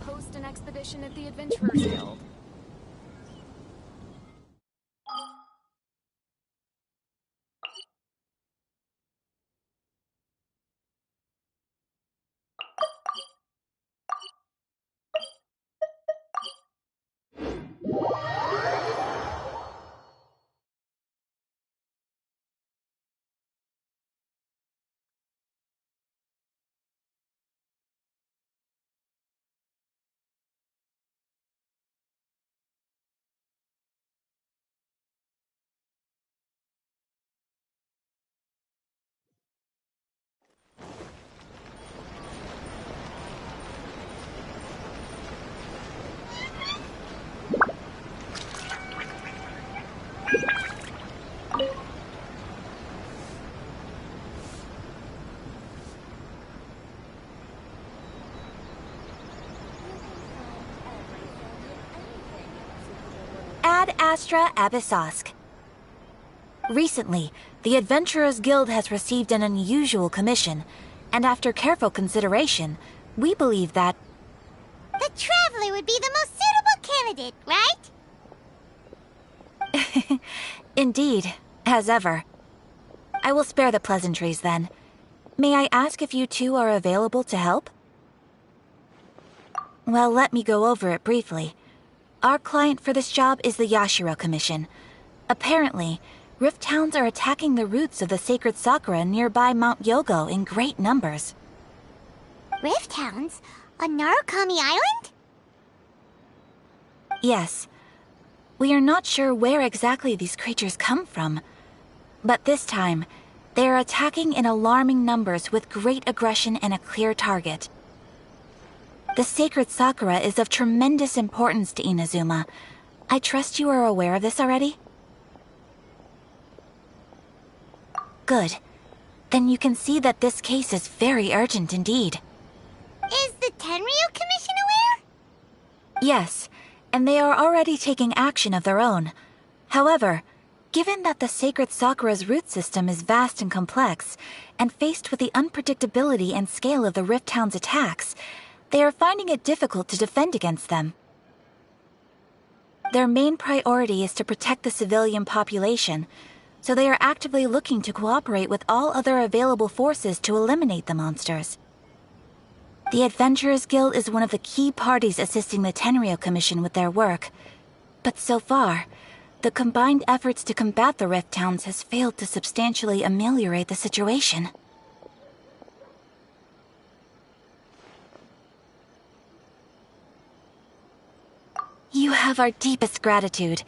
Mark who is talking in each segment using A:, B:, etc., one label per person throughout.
A: host an expedition at the Adventurers Guild.
B: Ad Astra Abyssosk. Recently, the Adventurers Guild has received an unusual commission, and after careful consideration, we believe that
C: the Traveler would be the most suitable candidate, right?
B: Indeed, as ever. I will spare the pleasantries then. May I ask if you two are available to help? Well, let me go over it briefly. Our client for this job is the Yashiro Commission. Apparently, Rift Towns are attacking the roots of the sacred sakura nearby Mount Yogo in great numbers.
C: Rift Towns? On Narukami Island?
B: Yes. We are not sure where exactly these creatures come from. But this time, they are attacking in alarming numbers with great aggression and a clear target. The sacred sakura is of tremendous importance to Inazuma. I trust you are aware of this already? Good. Then you can see that this case is very urgent indeed.
C: Is the Tenryu Commission aware?
B: Yes, and they are already taking action of their own. However, given that the sacred sakura's root system is vast and complex, and faced with the unpredictability and scale of the Rift Town's attacks, they are finding it difficult to defend against them. Their main priority is to protect the civilian population, so they are actively looking to cooperate with all other available forces to eliminate the monsters. The Adventurers Guild is one of the key parties assisting the Tenryu Commission with their work, but so far, the combined efforts to combat the Rift Towns has failed to substantially ameliorate the situation. You have our deepest gratitude.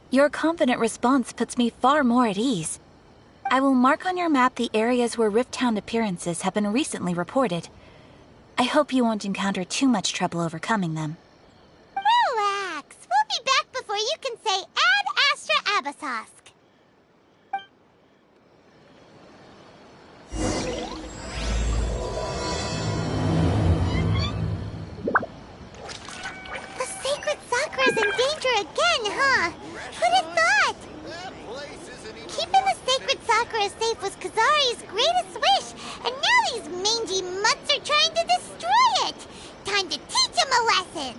B: Your confident response puts me far more at ease. I will mark on your map the areas where Rift Town appearances have been recently reported. I hope you won't encounter too much trouble overcoming them.
C: Relax. We'll be back before you can say Ad Astra Abyssosk. The sacred sakura's in danger again, huh? Who'd have thought? Keeping the sacred sakura safe was Kazari's greatest wish, and now these mangy mutts are trying to destroy it! Time to teach him a lesson!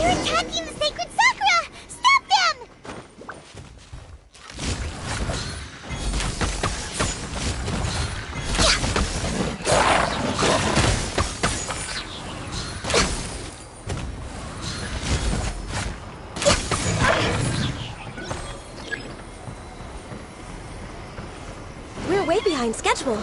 C: Attacking the sacred sakura! Stop them!
D: behind schedule.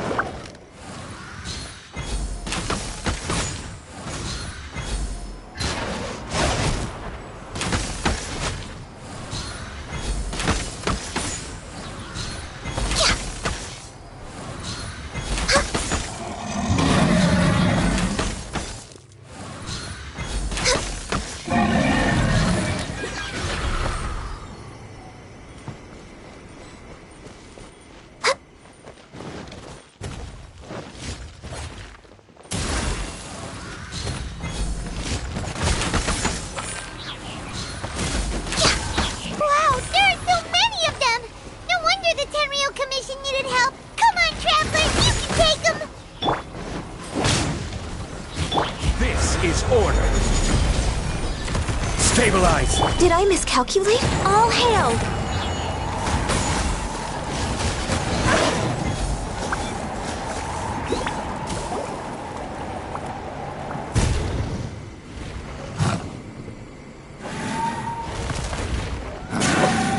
E: Did I miscalculate? All hail!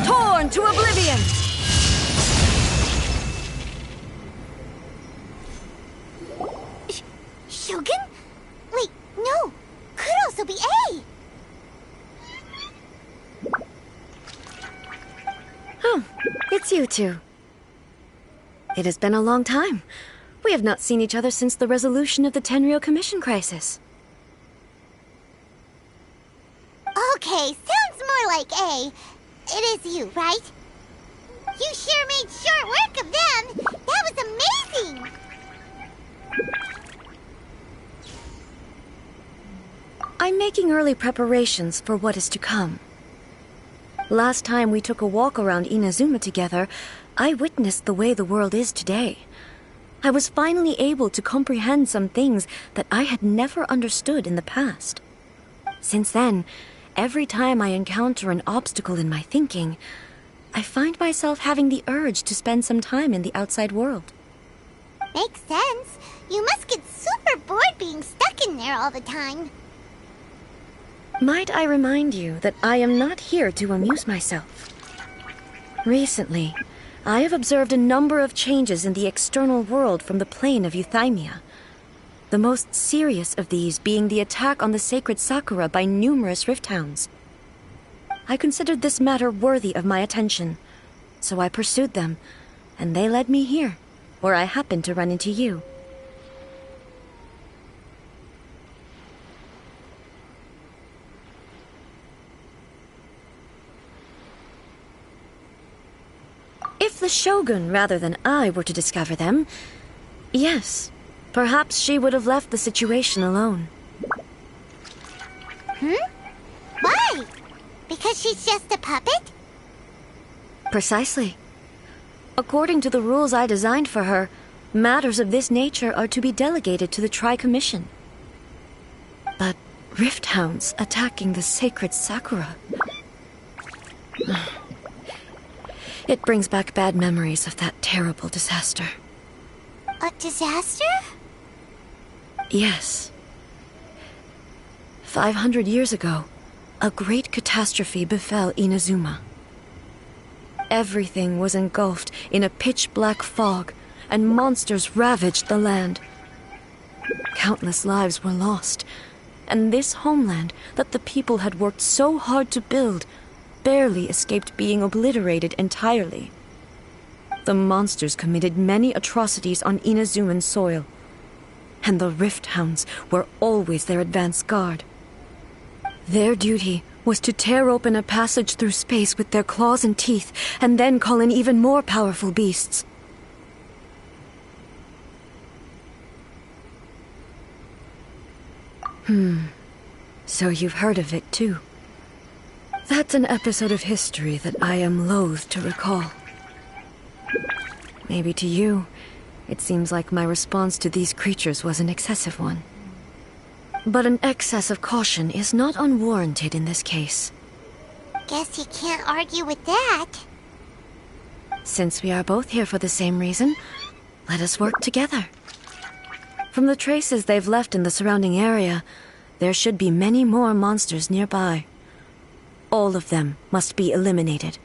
D: Torn to oblivion!
C: Shogun? Wait, no. Could also be A.
D: It's you two. It has been a long time. We have not seen each other since the resolution of the Tenryou Commission crisis.
C: Okay, sounds more like A. It is you, right? You sure made short work of them. That was amazing.
D: I'm making early preparations for what is to come. Last time we took a walk around Inazuma together, I witnessed the way the world is today. I was finally able to comprehend some things that I had never understood in the past. Since then, every time I encounter an obstacle in my thinking, I find myself having the urge to spend some time in the outside world.
C: Makes sense. You must get super bored being stuck in there all the time.
D: Might I remind you that I am not here to amuse myself. Recently, I have observed a number of changes in the external world from the plane of Euthymia. The most serious of these being the attack on the sacred Sakura by numerous rifthounds. I considered this matter worthy of my attention, so I pursued them, and they led me here, where I happened to run into you. If the Shogun rather than I were to discover them, yes, perhaps she would have left the situation alone.
C: Why? Because she's just a puppet?
D: Precisely. According to the rules I designed for her, matters of this nature are to be delegated to the Tri-Commission. But rifthounds attacking the sacred Sakura... It brings back bad memories of that terrible disaster.
C: A disaster?
D: Yes. 500 years ago, a great catastrophe befell Inazuma. Everything was engulfed in a pitch-black fog, and monsters ravaged the land. Countless lives were lost, and this homeland that the people had worked so hard to build barely escaped being obliterated entirely. The monsters committed many atrocities on Inazuman soil, and the rifthounds were always their advance guard. Their duty was to tear open a passage through space with their claws and teeth, and then call in even more powerful beasts. So you've heard of it too. That's an episode of history that I am loath to recall. Maybe to you, it seems like my response to these creatures was an excessive one. But an excess of caution is not unwarranted in this case.
C: Guess you can't argue with that.
D: Since we are both here for the same reason, let us work together. From the traces they've left in the surrounding area, there should be many more monsters nearby. All of them must be eliminated.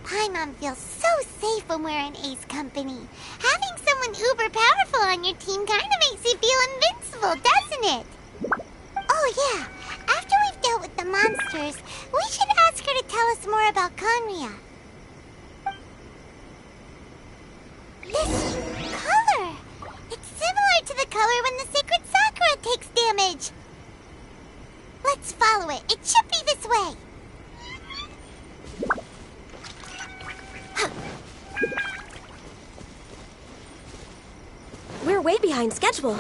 C: Paimon feels so safe when we're in Ace company. Having someone uber powerful on your team kind of makes you feel invincible, doesn't it? Oh yeah, after we've dealt with the monsters, we should ask her to tell us more about Conria. This color! It's similar to the color when the sacred Sakura takes damage. Let's follow it. It should be this way.
E: We're way behind schedule.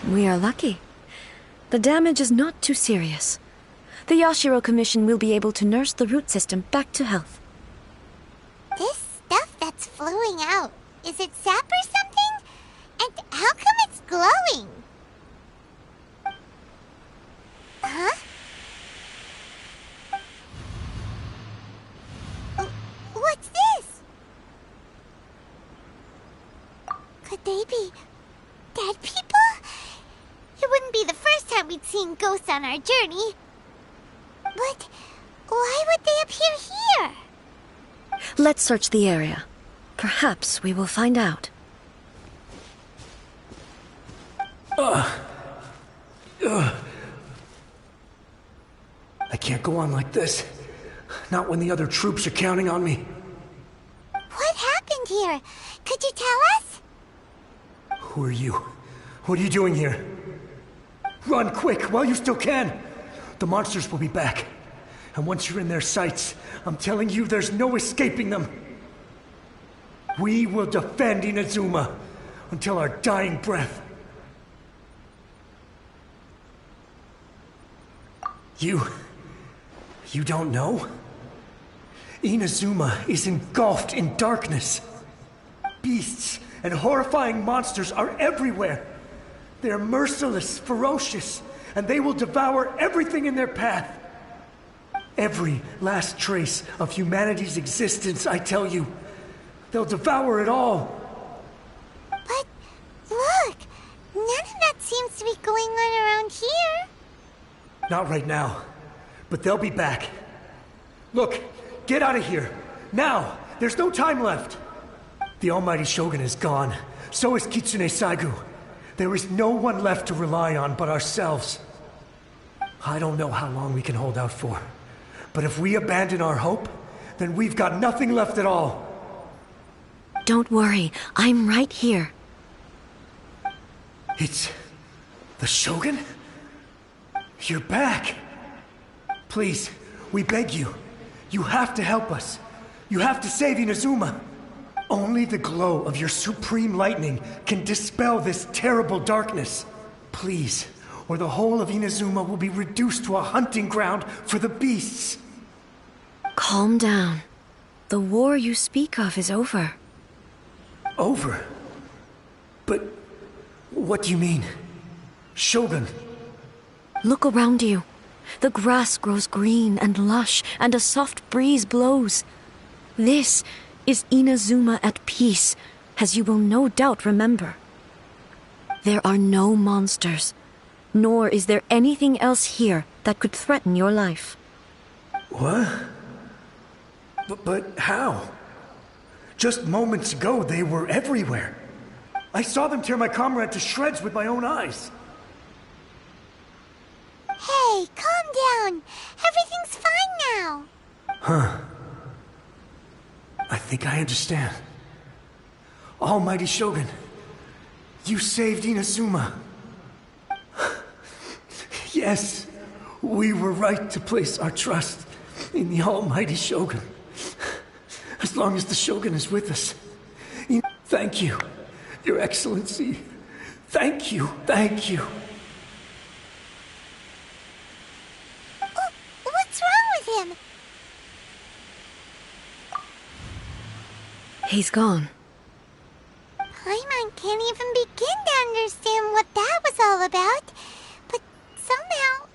D: We are lucky. The damage is not too serious. The Yashiro Commission will be able to nurse the root system back to health.
C: This stuff that's flowing out, is it sap or something? And how come it's glowing? Huh? What's this? Could they be dead people? It wouldn't be the first time we'd seen ghosts on our journey. But why would they appear here?
D: Let's search the area. Perhaps we will find out.
F: I can't go on like this. Not when the other troops are counting on me.
C: What happened here? Could you tell us?
F: Who are you? What are you doing here? Run quick while you still can! The monsters will be back. And once you're in their sights, I'm telling you there's no escaping them. We will defend Inazuma until our dying breath. You don't know? Inazuma is engulfed in darkness. Beasts and horrifying monsters are everywhere. They're merciless, ferocious, and they will devour everything in their path. Every last trace of humanity's existence, I tell you. They'll devour it all.
C: But look, none of that seems to be going on around here.
F: Not right now, but they'll be back. Look, get out of here. Now! There's no time left. The almighty Shogun is gone. So is Kitsune Saigu. There is no one left to rely on but ourselves. I don't know how long we can hold out for. But if we abandon our hope, then we've got nothing left at all.
D: Don't worry, I'm right here.
F: It's the Shogun? You're back. Please, we beg you. You have to help us. You have to save Inazuma. Only the glow of your supreme lightning can dispel this terrible darkness. Please, or the whole of Inazuma will be reduced to a hunting ground for the beasts.
D: Calm down. The war you speak of is over.
F: Over? But what do you mean? Shogun?
D: Look around you. The grass grows green and lush, and a soft breeze blows. This is Inazuma at peace, as you will no doubt remember. There are no monsters, nor is there anything else here that could threaten your life.
F: What? But how? Just moments ago, they were everywhere. I saw them tear my comrade to shreds with my own eyes.
C: Hey, calm down. Everything's fine now.
F: Huh. I think I understand. Almighty Shogun, you saved Inazuma. Yes, we were right to place our trust in the Almighty Shogun. As long as the Shogun is with us. Thank you, Your Excellency. Thank you, thank you.
C: What's wrong with him?
D: He's gone.
C: Paimon can't even begin to understand what that was all about. But somehow,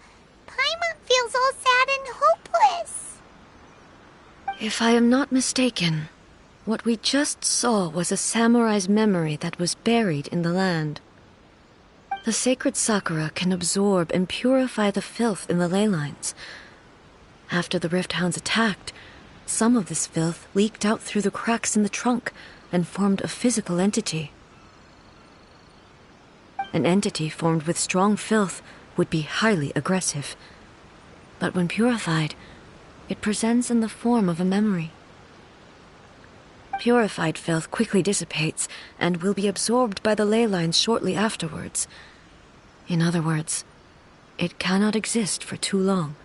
C: Paimon feels all sad and hopeless.
D: If I am not mistaken, what we just saw was a samurai's memory that was buried in the land. The sacred sakura can absorb and purify the filth in the ley lines. After the Rift Hounds attacked, some of this filth leaked out through the cracks in the trunk and formed a physical entity. An entity formed with strong filth would be highly aggressive. But when purified, it presents in the form of a memory. Purified filth quickly dissipates and will be absorbed by the ley lines shortly afterwards. In other words, it cannot exist for too long.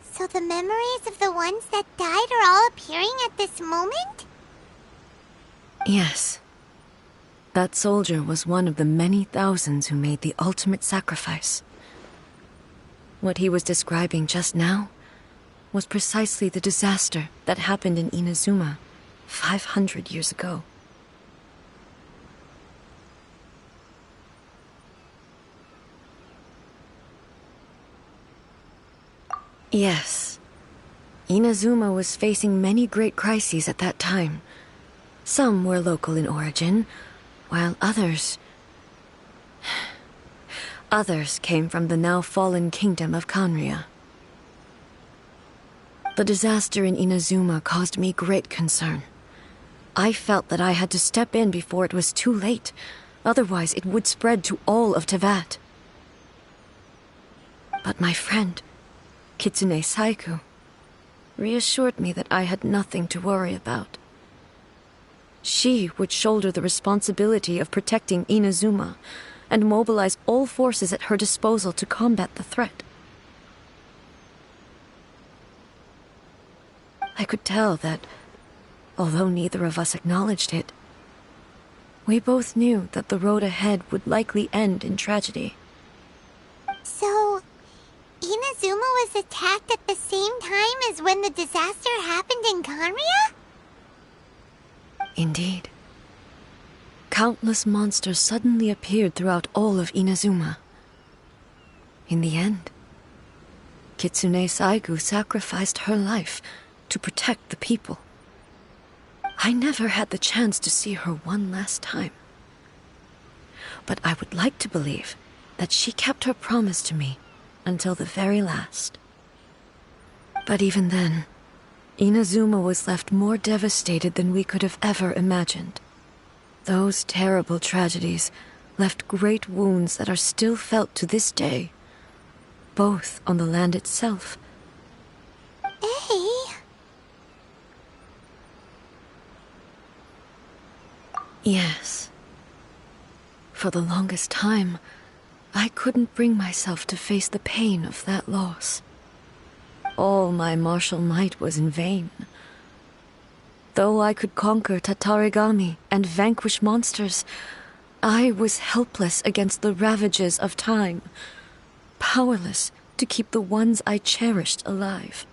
C: So the memories of the ones that died are all appearing at this moment?
D: Yes. That soldier was one of the many thousands who made the ultimate sacrifice. What he was describing just now was precisely the disaster that happened in Inazuma 500 years ago. Yes. Inazuma was facing many great crises at that time. Some were local in origin, while others came from the now fallen kingdom of Kanria. The disaster in Inazuma caused me great concern. I felt that I had to step in before it was too late, otherwise it would spread to all of Teyvat. But my friend, Kitsune Saiku, reassured me that I had nothing to worry about. She would shoulder the responsibility of protecting Inazuma and mobilize all forces at her disposal to combat the threat. I could tell that, although neither of us acknowledged it, we both knew that the road ahead would likely end in tragedy.
C: So, Inazuma was attacked at the same time as when the disaster happened in Kanria?
D: Indeed. Countless monsters suddenly appeared throughout all of Inazuma. In the end, Kitsune Saigu sacrificed her life to protect the people. I never had the chance to see her one last time. But I would like to believe that she kept her promise to me until the very last. But even then, Inazuma was left more devastated than we could have ever imagined. Those terrible tragedies left great wounds that are still felt to this day, both on the land itself.
C: Hey.
D: Yes. For the longest time, I couldn't bring myself to face the pain of that loss. All my martial might was in vain. Though I could conquer Tatarigami and vanquish monsters, I was helpless against the ravages of time, powerless to keep the ones I cherished alive.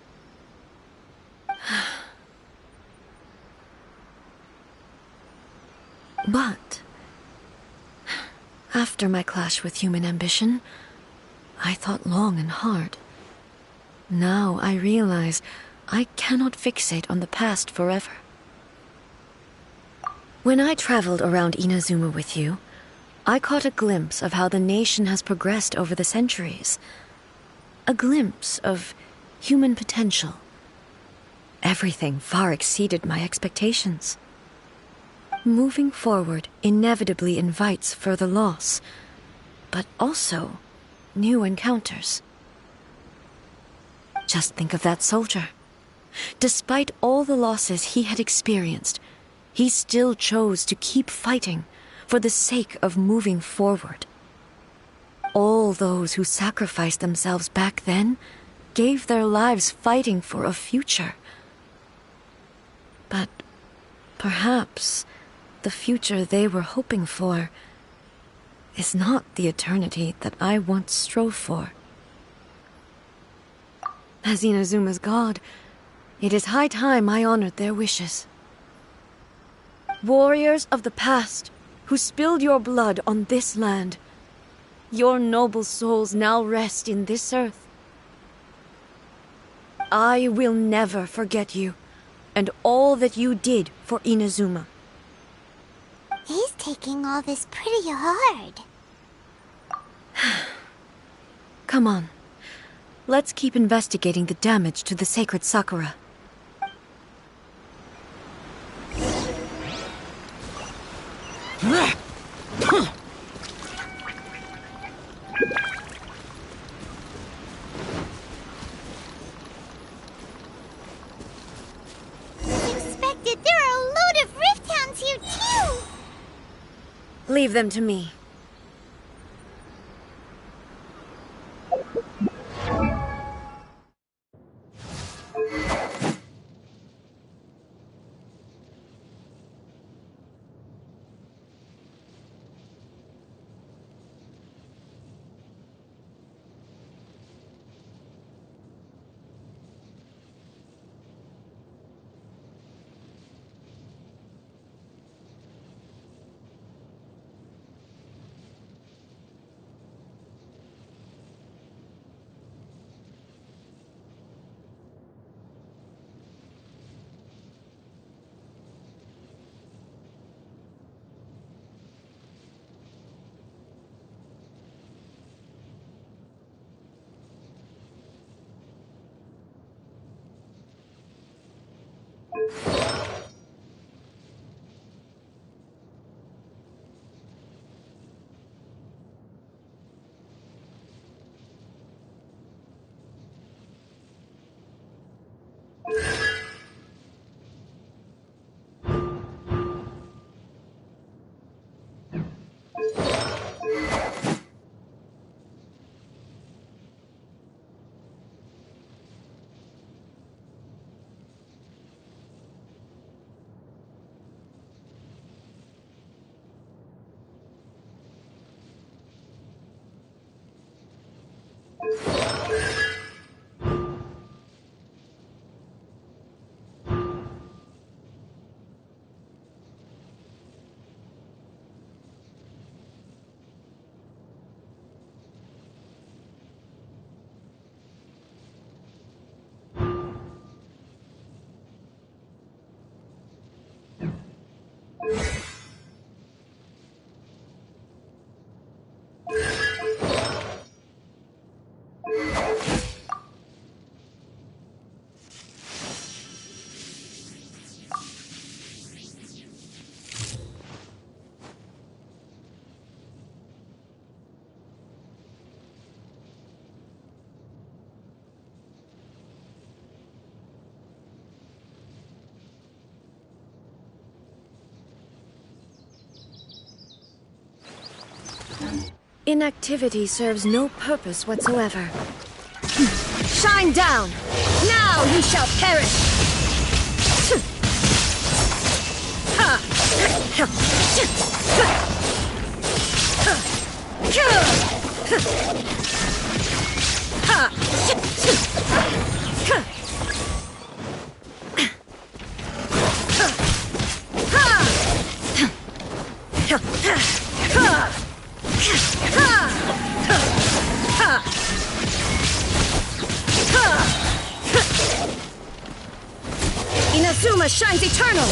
D: But after my clash with human ambition, I thought long and hard. Now I realize I cannot fixate on the past forever. When I traveled around Inazuma with you, I caught a glimpse of how the nation has progressed over the centuries. A glimpse of human potential. Everything far exceeded my expectations. Moving forward inevitably invites further loss, but also new encounters. Just think of that soldier. Despite all the losses he had experienced, he still chose to keep fighting for the sake of moving forward. All those who sacrificed themselves back then gave their lives fighting for a future. But perhaps the future they were hoping for is not the eternity that I once strove for. As Inazuma's god, it is high time I honored their wishes. Warriors of the past, who spilled your blood on this land, your noble souls now rest in this earth. I will never forget you, and all that you did for Inazuma.
C: He's taking all this pretty hard.
D: Come on. Let's keep investigating the damage to the sacred Sakura.
C: Expected, there are a load of rift hounds here too!
D: Leave them to me. Inactivity serves no purpose whatsoever. Shine down! Now you shall perish! Inazuma shines eternal!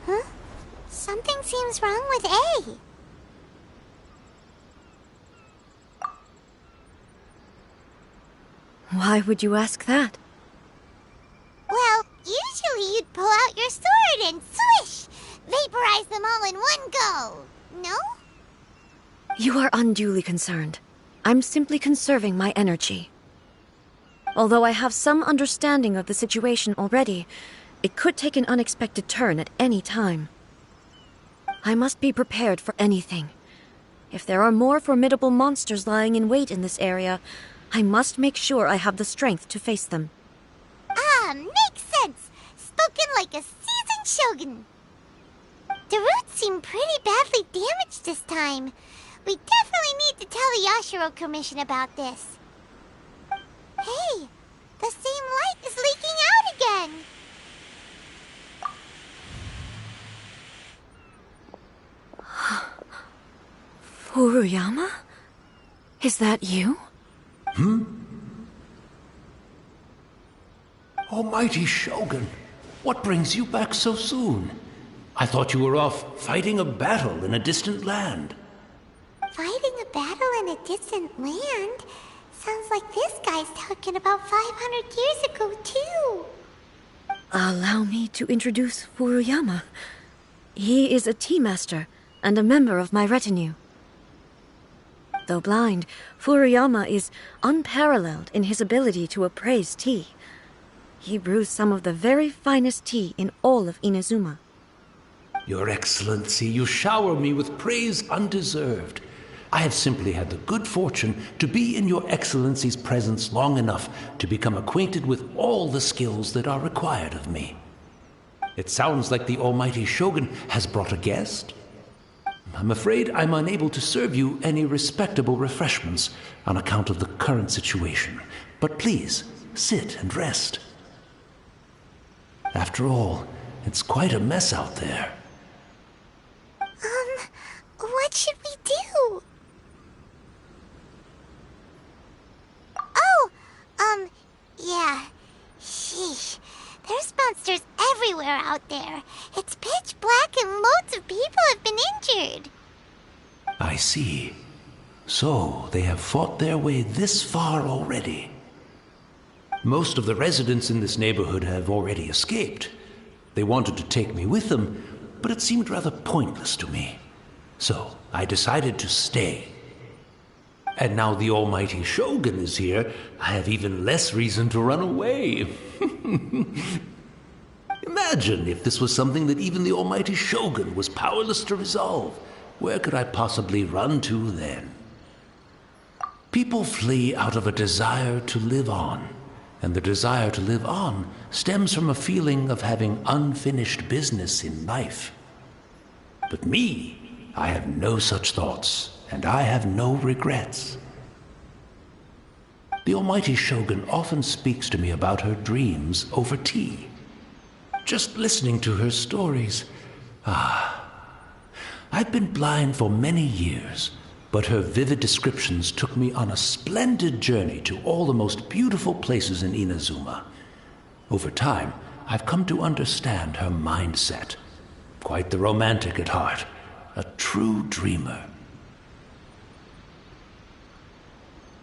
C: Huh? Something seems wrong with A.
D: Why would you ask that?
C: Well, usually you'd pull out your sword and swish! Vaporize them all in one go, no?
D: You are unduly concerned. I'm simply conserving my energy. Although I have some understanding of the situation already, it could take an unexpected turn at any time. I must be prepared for anything. If there are more formidable monsters lying in wait in this area, I must make sure I have the strength to face them.
C: Ah, makes sense! Spoken like a seasoned shogun. The roots seem pretty badly damaged this time. We definitely need to tell the Yashiro Commission about this. Hey, the same light is leaking out again!
D: Furuyama? Is that you?
G: Almighty Shogun, what brings you back so soon? I thought you were off fighting a battle in a distant land.
C: Fighting a battle in a distant land? Sounds like this guy's talking about 500 years ago, too.
D: Allow me to introduce Furuyama. He is a tea master and a member of my retinue. Though blind, Furuyama is unparalleled in his ability to appraise tea. He brews some of the very finest tea in all of Inazuma.
G: Your Excellency, you shower me with praise undeserved. I have simply had the good fortune to be in Your Excellency's presence long enough to become acquainted with all the skills that are required of me. It sounds like the Almighty Shogun has brought a guest. I'm afraid I'm unable to serve you any respectable refreshments on account of the current situation. But please, sit and rest. After all, it's quite a mess out there.
C: What should we do? Yeah. Sheesh. There's monsters everywhere out there. It's pitch black and loads of people have been injured.
G: I see. So, they have fought their way this far already. Most of the residents in this neighborhood have already escaped. They wanted to take me with them, but it seemed rather pointless to me. So, I decided to stay. And now the Almighty Shogun is here, I have even less reason to run away. Imagine if this was something that even the Almighty Shogun was powerless to resolve. Where could I possibly run to then? People flee out of a desire to live on, and the desire to live on stems from a feeling of having unfinished business in life. But me, I have no such thoughts, and I have no regrets. The Almighty Shogun often speaks to me about her dreams over tea. Just listening to her stories, I've been blind for many years, but her vivid descriptions took me on a splendid journey to all the most beautiful places in Inazuma. Over time, I've come to understand her mindset. Quite the romantic at heart, a true dreamer.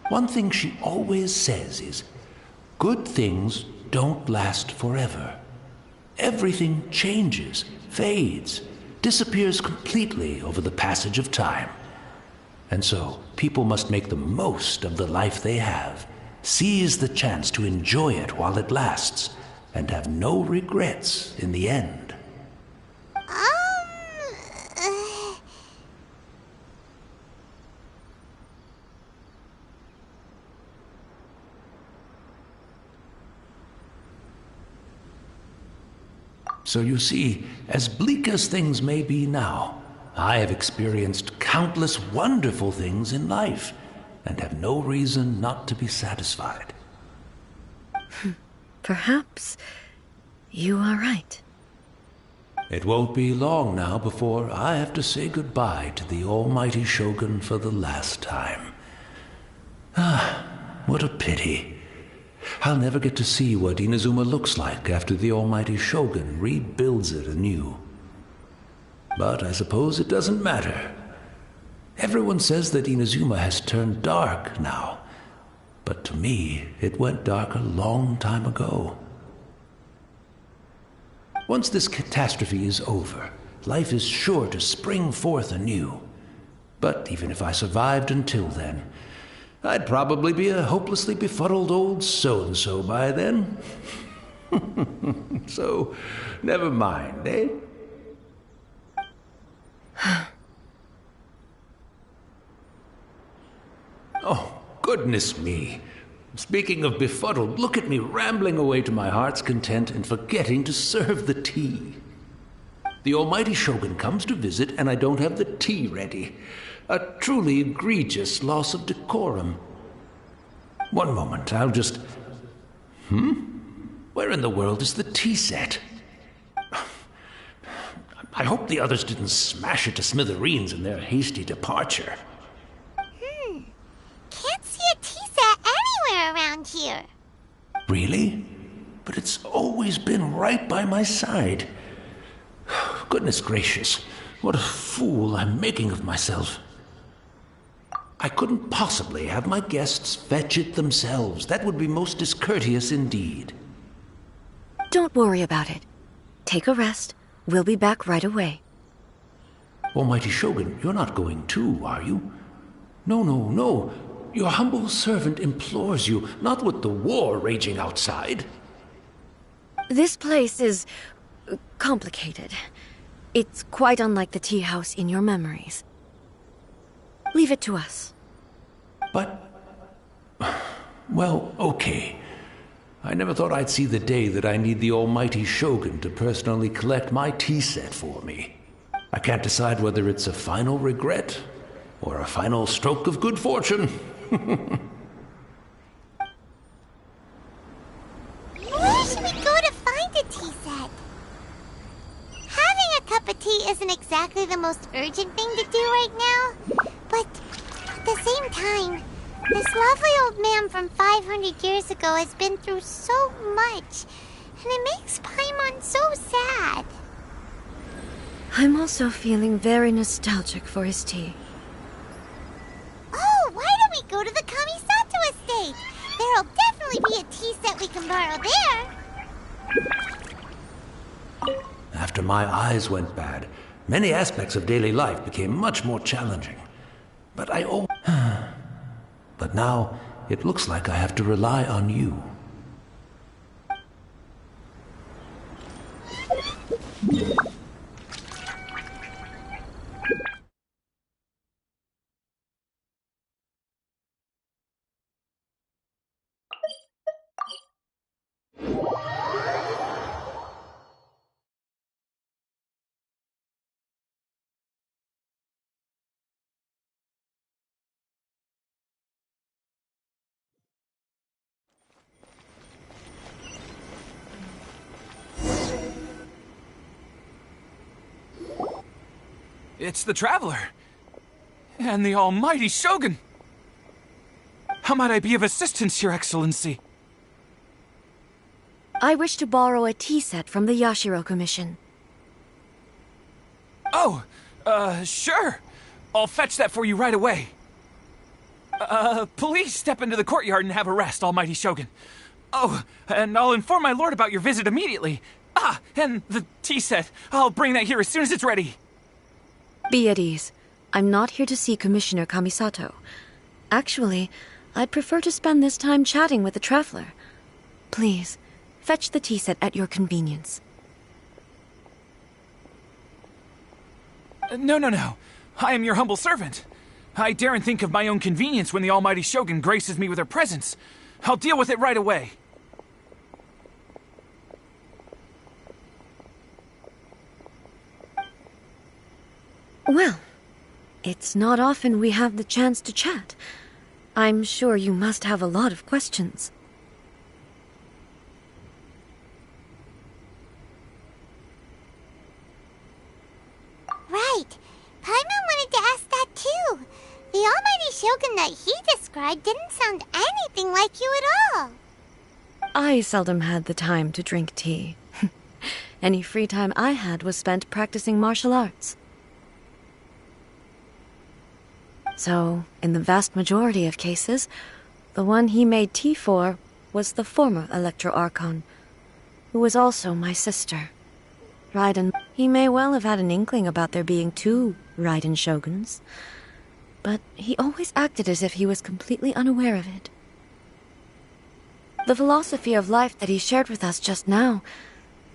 G: One thing she always says is, good things don't last forever. Everything changes, fades, disappears completely over the passage of time. And so, people must make the most of the life they have, seize the chance to enjoy it while it lasts, and have no regrets in the end. So you see, as bleak as things may be now, I have experienced countless wonderful things in life, and have no reason not to be satisfied.
D: Perhaps you are right.
G: It won't be long now before I have to say goodbye to the Almighty Shogun for the last time. What a pity. I'll never get to see what Inazuma looks like after the Almighty Shogun rebuilds it anew. But I suppose it doesn't matter. Everyone says that Inazuma has turned dark now. But to me, it went dark a long time ago. Once this catastrophe is over, life is sure to spring forth anew. But even if I survived until then, I'd probably be a hopelessly befuddled old so-and-so by then. So, never mind, eh? Oh, goodness me. Speaking of befuddled, look at me rambling away to my heart's content and forgetting to serve the tea. The almighty Shogun comes to visit and I don't have the tea ready. A truly egregious loss of decorum. One moment, I'll just... Where in the world is the tea set? I hope the others didn't smash it to smithereens in their hasty departure.
C: Can't see a tea set anywhere around here.
G: Really? But it's always been right by my side. Goodness gracious, what a fool I'm making of myself. I couldn't possibly have my guests fetch it themselves. That would be most discourteous indeed.
D: Don't worry about it. Take a rest. We'll be back right away.
G: Almighty Shogun, you're not going too, are you? No. Your humble servant implores you, not with the war raging outside.
D: This place is... complicated. It's quite unlike the tea house in your memories. Leave it to us.
G: But... well, okay. I never thought I'd see the day that I need the almighty Shogun to personally collect my tea set for me. I can't decide whether it's a final regret or a final stroke of good fortune.
C: Where should we go to find a tea set? Having a cup of tea isn't exactly the most urgent thing to do right now, but at the same time, this lovely old man from 500 years ago has been through so much, and it makes Paimon so sad.
D: I'm also feeling very nostalgic for his tea.
C: Oh, why don't we go to the Kamisato estate? There'll definitely be a tea set we can borrow there.
G: After my eyes went bad, many aspects of daily life became much more challenging. But But now, it looks like I have to rely on you.
H: It's the Traveler. And the almighty Shogun. How might I be of assistance, Your Excellency?
D: I wish to borrow a tea set from the Yashiro Commission.
H: Oh, sure. I'll fetch that for you right away. Please step into the courtyard and have a rest, almighty Shogun. Oh, and I'll inform my lord about your visit immediately. Ah, and the tea set. I'll bring that here as soon as it's ready.
D: Be at ease. I'm not here to see Commissioner Kamisato. Actually, I'd prefer to spend this time chatting with the Traveler. Please, fetch the tea set at your convenience.
H: No. I am your humble servant. I daren't think of my own convenience when the almighty Shogun graces me with her presence. I'll deal with it right away.
D: Well, it's not often we have the chance to chat. I'm sure you must have a lot of questions.
C: Right. Paimon wanted to ask that too. The almighty Shogun that he described didn't sound anything like you at all.
D: I seldom had the time to drink tea. Any free time I had was spent practicing martial arts. So, in the vast majority of cases, The one he made tea for was the former Electro Archon, who was also my sister. Raiden, he may well have had an inkling about there being two Raiden Shoguns, but he always acted as if he was completely unaware of it. The philosophy of life that he shared with us just now,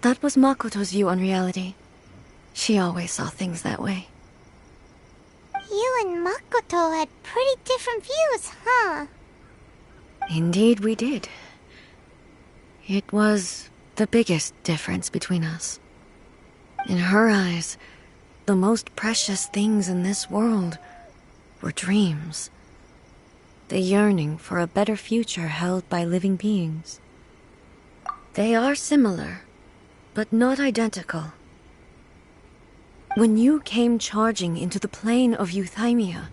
D: that was Makoto's view on reality. She always saw things that way.
C: You and Makoto had pretty different views, huh?
D: Indeed we did. It was the biggest difference between us. In her eyes, the most precious things in this world were dreams. The yearning for a better future held by living beings. They are similar, but not identical. When you came charging into the plane of Euthymia,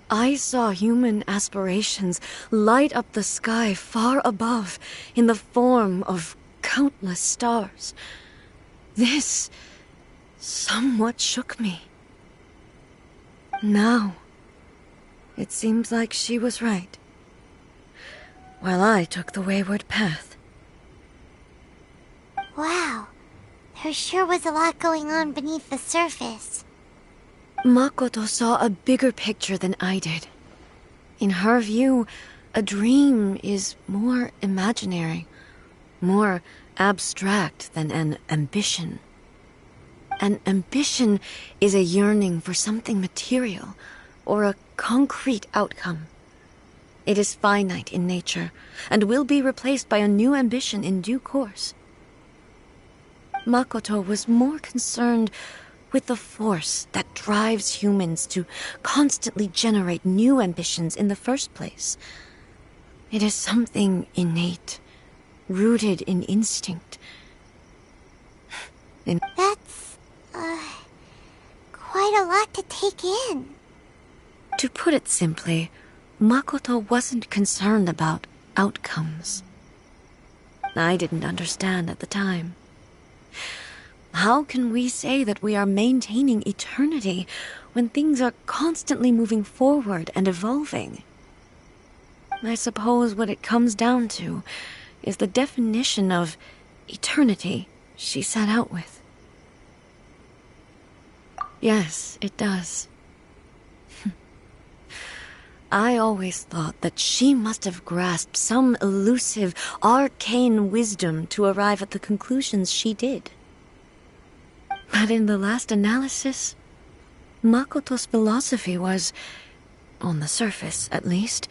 D: I saw human aspirations light up the sky far above in the form of countless stars. This somewhat shook me. Now, it seems like she was right, while I took the wayward path.
C: Wow, there sure was a lot going on beneath the surface.
D: Makoto saw a bigger picture than I did. In her view, a dream is more imaginary, more abstract than an ambition. An ambition is a yearning for something material, or a concrete outcome. It is finite in nature, and will be replaced by a new ambition in due course. Makoto was more concerned with the force that drives humans to constantly generate new ambitions in the first place. It is something innate, rooted in instinct.
C: That's, quite a lot to take in.
D: To put it simply, Makoto wasn't concerned about outcomes. I didn't understand at the time. How can we say that we are maintaining eternity when things are constantly moving forward and evolving? I suppose what it comes down to is the definition of eternity she set out with. Yes, it does. I always thought that she must have grasped some elusive, arcane wisdom to arrive at the conclusions she did. But in the last analysis, Makoto's philosophy was, on the surface at least,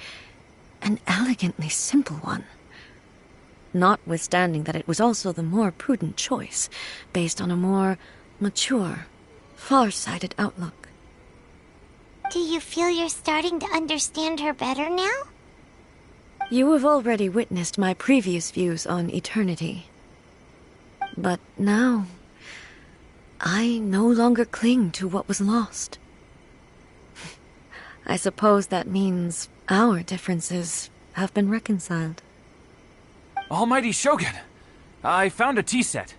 D: an elegantly simple one. Notwithstanding that it was also the more prudent choice, based on a more mature, far-sighted outlook.
C: Do you feel you're starting to understand her better now?
D: You have already witnessed my previous views on eternity. But now, I no longer cling to what was lost. I suppose that means our differences have been reconciled.
H: Almighty Shogun, I found a tea set.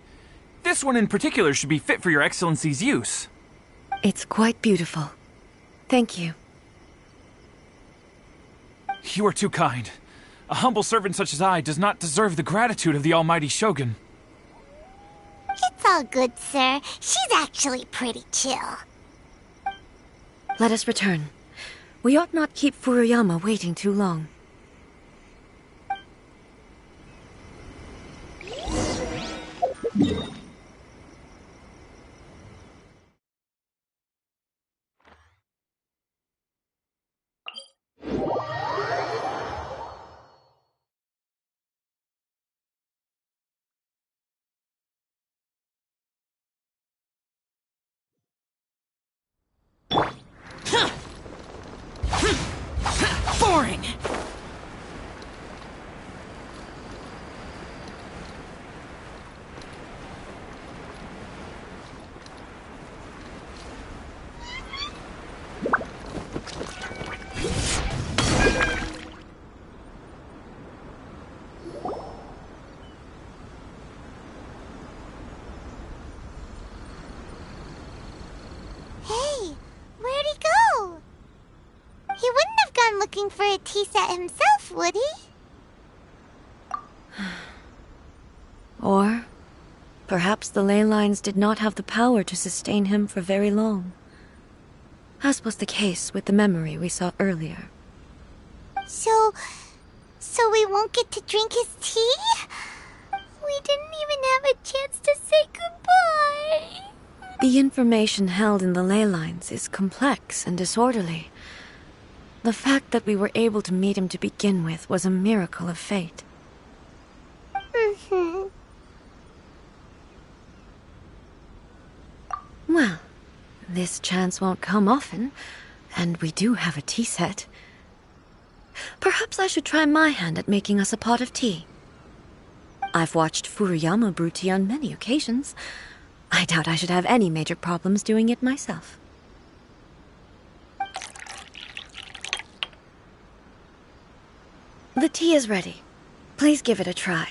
H: This one in particular should be fit for your Excellency's use.
D: It's quite beautiful. Thank you.
H: You are too kind. A humble servant such as I does not deserve the gratitude of the Almighty Shogun.
C: It's all good, sir. She's actually pretty chill.
D: Let us return. We ought not keep Furuyama waiting too long.
H: Boring!
C: Hey, where'd he go? He wouldn't have gone looking for a tea set himself, would he?
D: Or perhaps the ley lines did not have the power to sustain him for very long, as was the case with the memory we saw earlier.
C: So we won't get to drink his tea? We didn't even have a chance to say goodbye.
D: The information held in the ley lines is complex and disorderly. The fact that we were able to meet him to begin with was a miracle of fate. Well, this chance won't come often, and we do have a tea set. Perhaps I should try my hand at making us a pot of tea. I've watched Furuyama brew tea on many occasions. I doubt I should have any major problems doing it myself. The tea is ready. Please give it a try.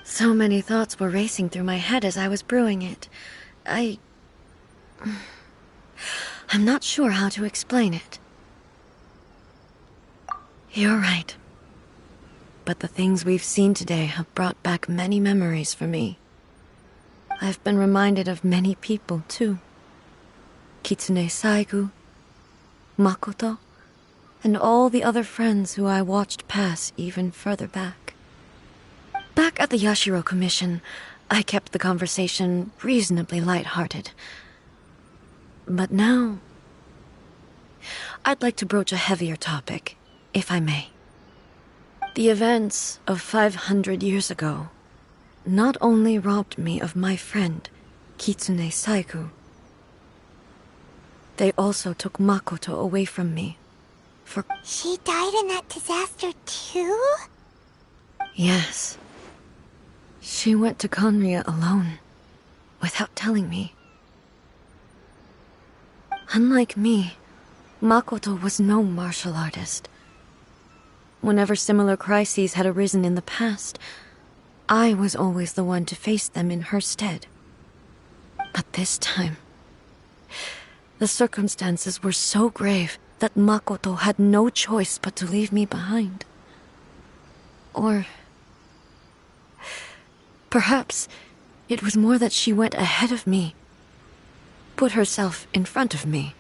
D: So many thoughts were racing through my head as I was brewing it. I'm not sure how to explain it. You're right. But the things we've seen today have brought back many memories for me. I've been reminded of many people, too. Kitsune Saigu, Makoto, and all the other friends who I watched pass even further back. Back at the Yashiro Commission, I kept the conversation reasonably light-hearted. But now, I'd like to broach a heavier topic, if I may. The events of 500 years ago not only robbed me of my friend, Kitsune Saigu, they also took Makoto away from me.
C: She died in that disaster too?
D: Yes. She went to Conria alone, without telling me. Unlike me, Makoto was no martial artist. Whenever similar crises had arisen in the past, I was always the one to face them in her stead. But this time, the circumstances were so grave that Makoto had no choice but to leave me behind. Or perhaps it was more that she went ahead of me, put herself in front of me,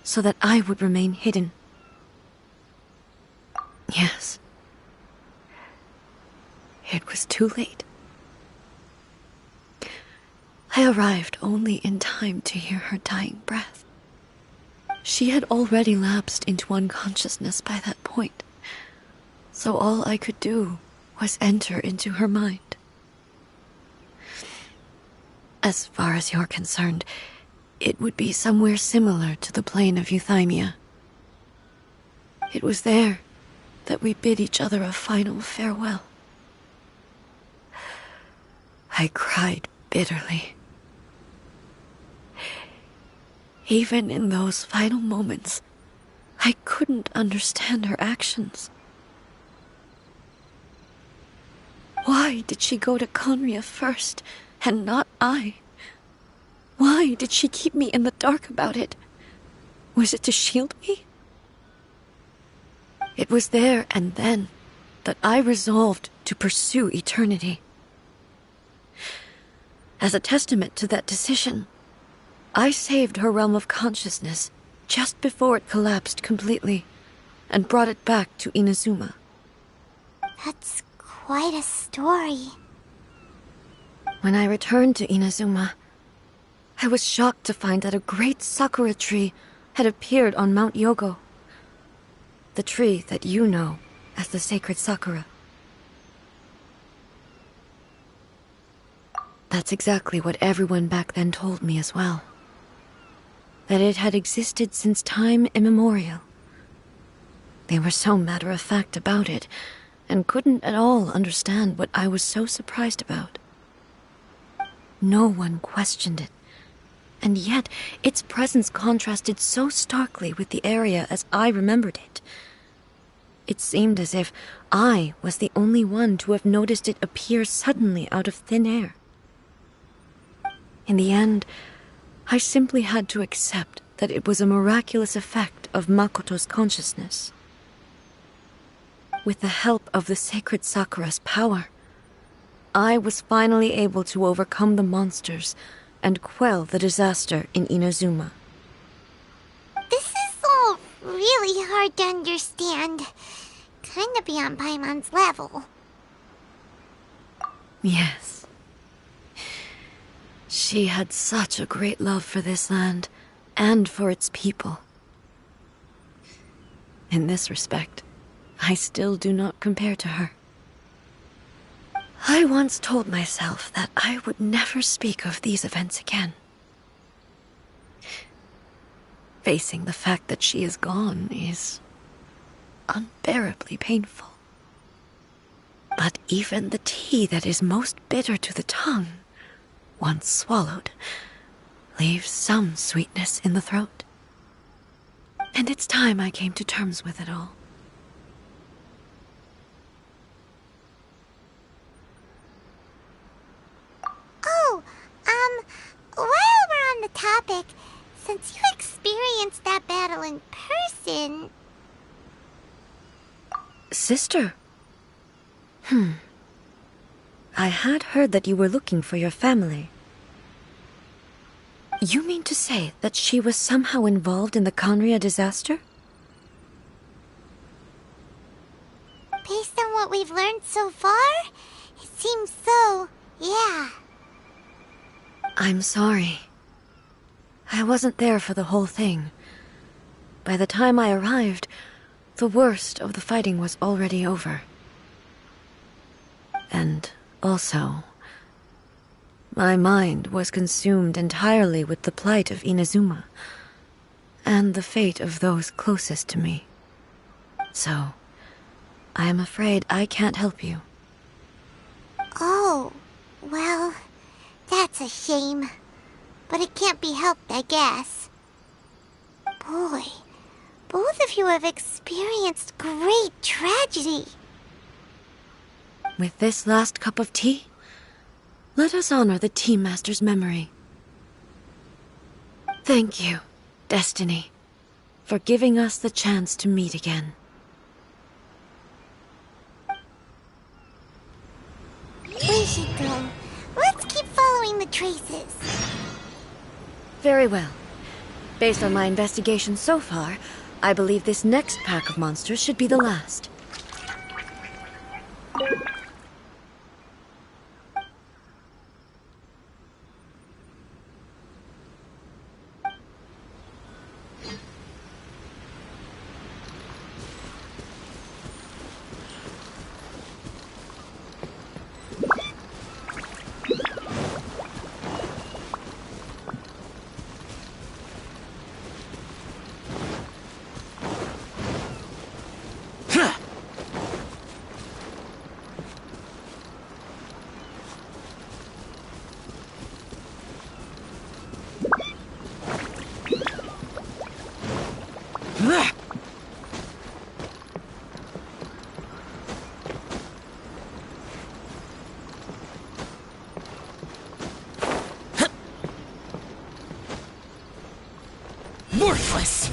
D: so that I would remain hidden. Yes. It was too late. I arrived only in time to hear her dying breath. She had already lapsed into unconsciousness by that point, so all I could do was enter into her mind. As far as you're concerned, it would be somewhere similar to the plane of Euthymia. It was there that we bid each other a final farewell. I cried bitterly. Even in those final moments, I couldn't understand her actions. Why did she go to Conria first, and not I? Why did she keep me in the dark about it? Was it to shield me? It was there and then that I resolved to pursue eternity. As a testament to that decision, I saved her realm of consciousness just before it collapsed completely, and brought it back to Inazuma.
C: That's quite a story.
D: When I returned to Inazuma, I was shocked to find that a great sakura tree had appeared on Mount Yogo. The tree that you know as the sacred sakura. That's exactly what everyone back then told me as well. That it had existed since time immemorial. They were so matter-of-fact about it, and couldn't at all understand what I was so surprised about. No one questioned it, and yet its presence contrasted so starkly with the area as I remembered it. It seemed as if I was the only one to have noticed it appear suddenly out of thin air. In the end, I simply had to accept that it was a miraculous effect of Makoto's consciousness. With the help of the sacred Sakura's power, I was finally able to overcome the monsters and quell the disaster in Inazuma.
C: This is all really hard to understand. Kinda beyond Paimon's level.
D: Yes. She had such a great love for this land, and for its people. In this respect, I still do not compare to her. I once told myself that I would never speak of these events again. Facing the fact that she is gone is unbearably painful. But even the tea that is most bitter to the tongue, once swallowed, leaves some sweetness in the throat. And it's time I came to terms with it all.
C: Oh, while we're on the topic, since you experienced that battle in person...
D: Sister? I had heard that you were looking for your family. You mean to say that she was somehow involved in the Conria disaster?
C: Based on what we've learned so far, it seems so, yeah.
D: I'm sorry. I wasn't there for the whole thing. By the time I arrived, the worst of the fighting was already over. And also, my mind was consumed entirely with the plight of Inazuma, and the fate of those closest to me. So, I am afraid I can't help you.
C: Oh, well, that's a shame. But it can't be helped, I guess. Boy, both of you have experienced great tragedy.
D: With this last cup of tea, let us honor the Tea Master's memory. Thank you, Destiny, for giving us the chance to meet again.
C: We should go. Let's keep following the traces.
D: Very well. Based on my investigation so far, I believe this next pack of monsters should be the last.
H: Worthless!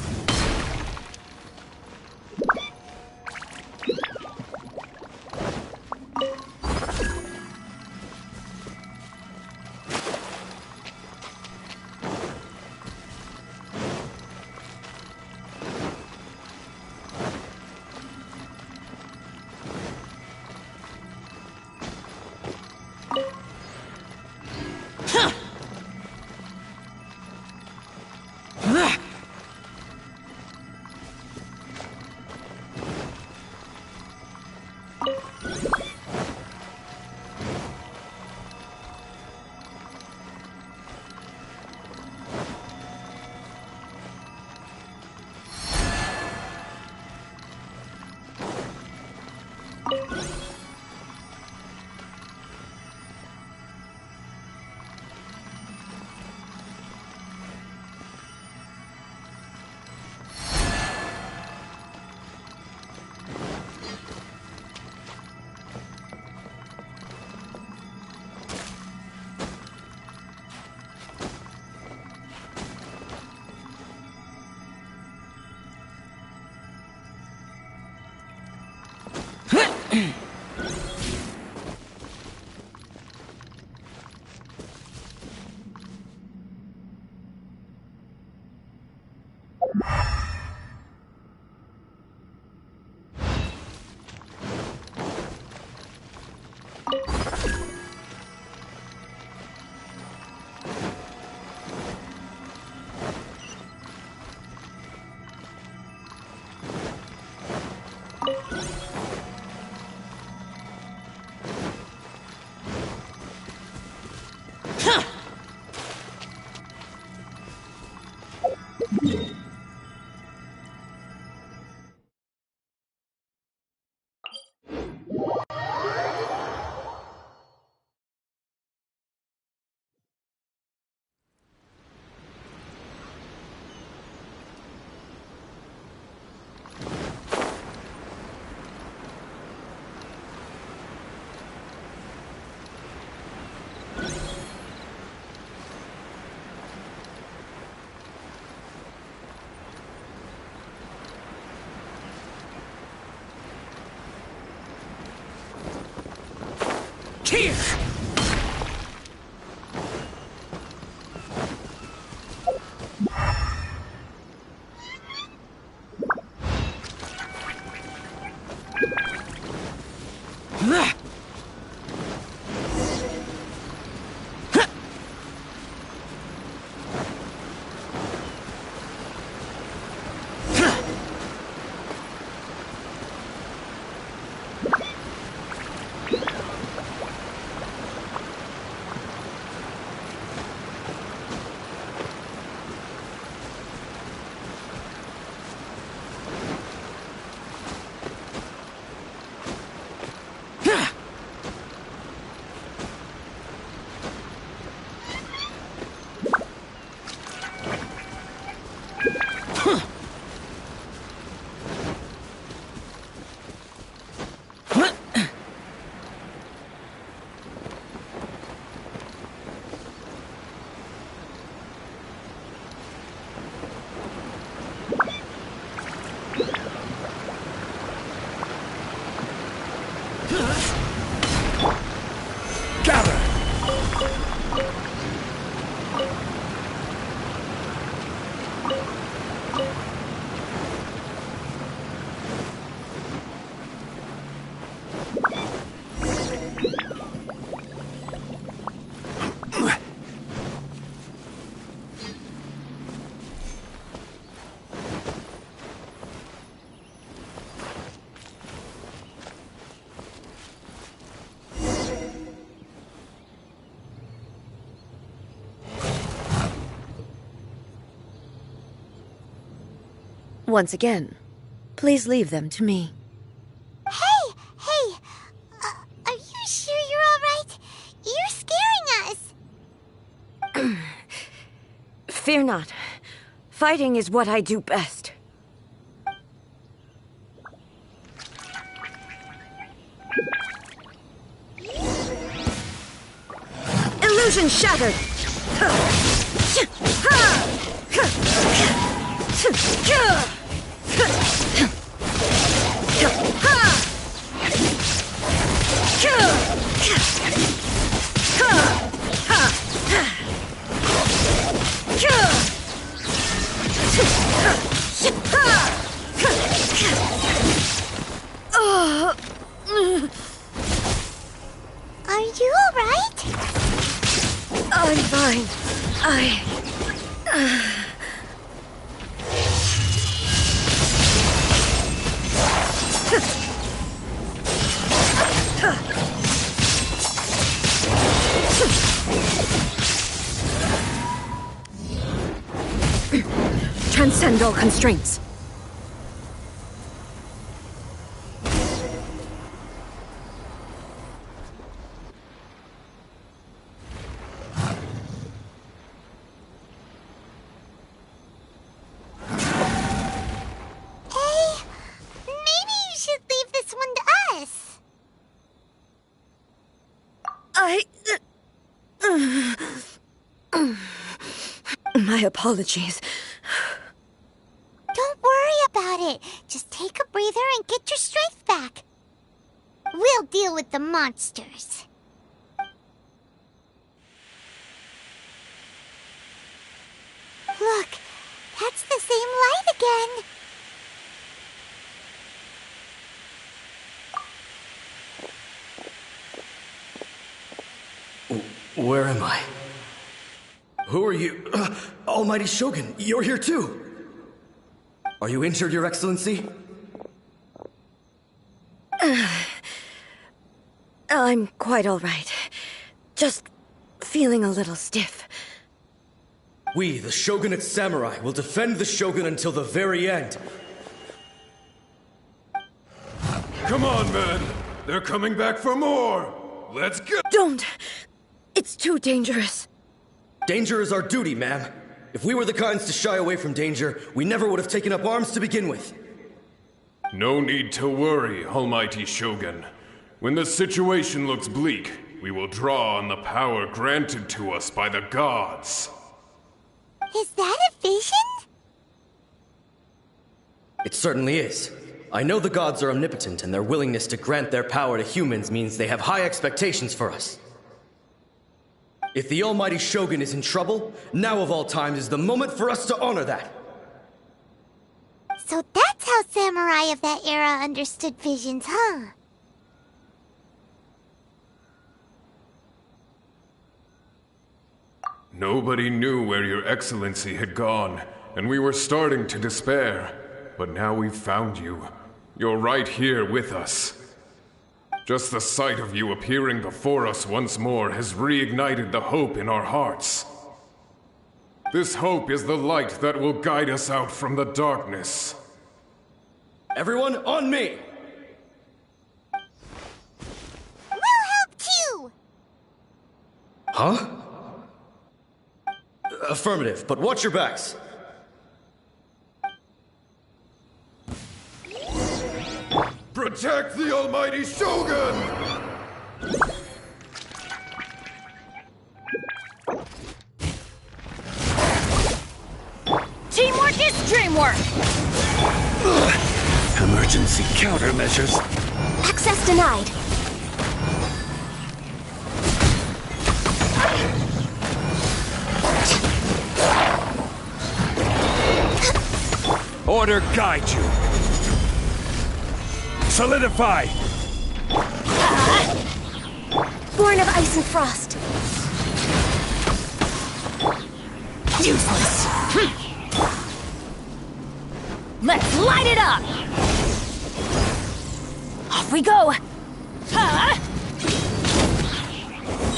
F: Here!
D: Once again, please leave them to me.
C: Hey! Are you sure you're alright? You're scaring us!
D: Fear not. Fighting is what I do best. Illusion shattered!
C: Are you alright?
D: I'm fine. Transcend all constraints. My apologies.
C: Don't worry about it. Just take a breather and get your strength back. We'll deal with the monsters. Look, that's the same light again.
I: Where am I? Who are you? Almighty Shogun, you're here too! Are you injured, Your Excellency?
D: I'm quite all right. Just feeling a little stiff.
I: We, the Shogunate Samurai, will defend the Shogun until the very end.
J: Come on, man! They're coming back for more! Let's go!
D: Don't! It's too dangerous.
I: Danger is our duty, ma'am. If we were the kinds to shy away from danger, we never would have taken up arms to begin with.
J: No need to worry, Almighty Shogun. When the situation looks bleak, we will draw on the power granted to us by the gods.
C: Is that a vision?
I: It certainly is. I know the gods are omnipotent, and their willingness to grant their power to humans means they have high expectations for us. If the Almighty Shogun is in trouble, now of all times is the moment for us to honor that.
C: So that's how samurai of that era understood visions, huh?
J: Nobody knew where Your Excellency had gone, and we were starting to despair. But now we've found you. You're right here with us. Just the sight of you appearing before us once more has reignited the hope in our hearts. This hope is the light that will guide us out from the darkness.
I: Everyone, on me!
C: We'll help too!
I: Huh? Affirmative, but watch your backs.
J: Protect the Almighty Shogun!
E: Teamwork is dreamwork!
F: Emergency countermeasures.
E: Access denied.
F: Order guide you. Solidify!
E: Born of ice and frost. Useless. Let's light it up! Off we go!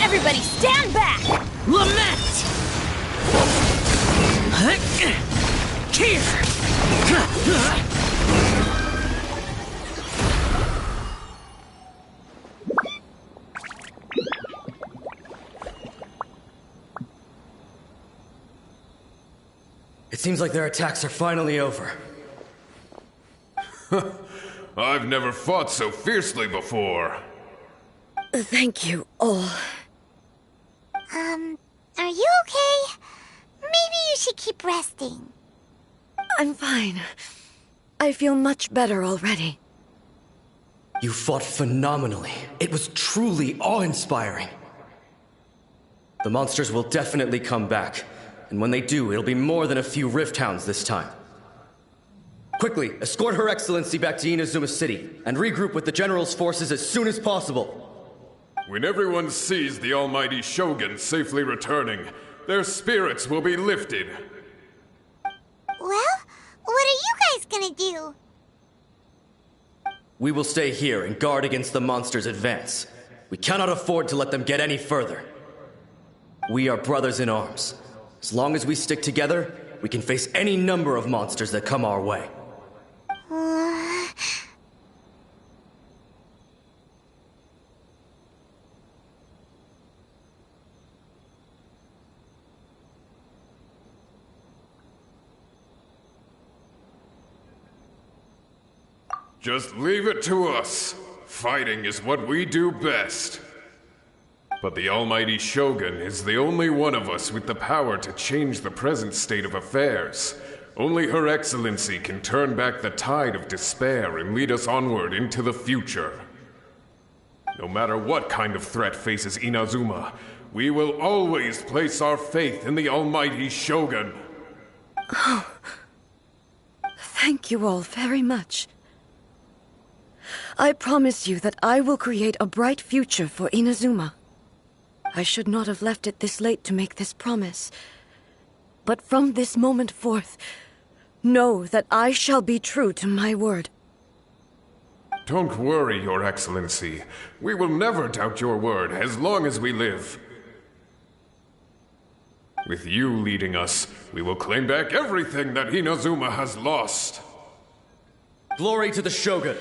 E: Everybody stand back! Lament! Here!
I: It seems like their attacks are finally over.
J: I've never fought so fiercely before.
D: Thank you all.
C: Are you okay? Maybe you should keep resting.
D: I'm fine. I feel much better already.
I: You fought phenomenally. It was truly awe-inspiring. The monsters will definitely come back. And when they do, it'll be more than a few Rift Hounds this time. Quickly, escort Her Excellency back to Inazuma City, and regroup with the General's forces as soon as possible.
J: When everyone sees the Almighty Shogun safely returning, their spirits will be lifted.
C: Well, what are you guys gonna do?
I: We will stay here and guard against the monsters' advance. We cannot afford to let them get any further. We are brothers in arms. As long as we stick together, we can face any number of monsters that come our way.
J: Just leave it to us. Fighting is what we do best. But the Almighty Shogun is the only one of us with the power to change the present state of affairs. Only Her Excellency can turn back the tide of despair and lead us onward into the future. No matter what kind of threat faces Inazuma, we will always place our faith in the Almighty Shogun.
D: Oh. Thank you all very much. I promise you that I will create a bright future for Inazuma. I should not have left it this late to make this promise. But from this moment forth, know that I shall be true to my word.
J: Don't worry, Your Excellency. We will never doubt your word as long as we live. With you leading us, we will claim back everything that Inazuma has lost.
I: Glory to the Shogun!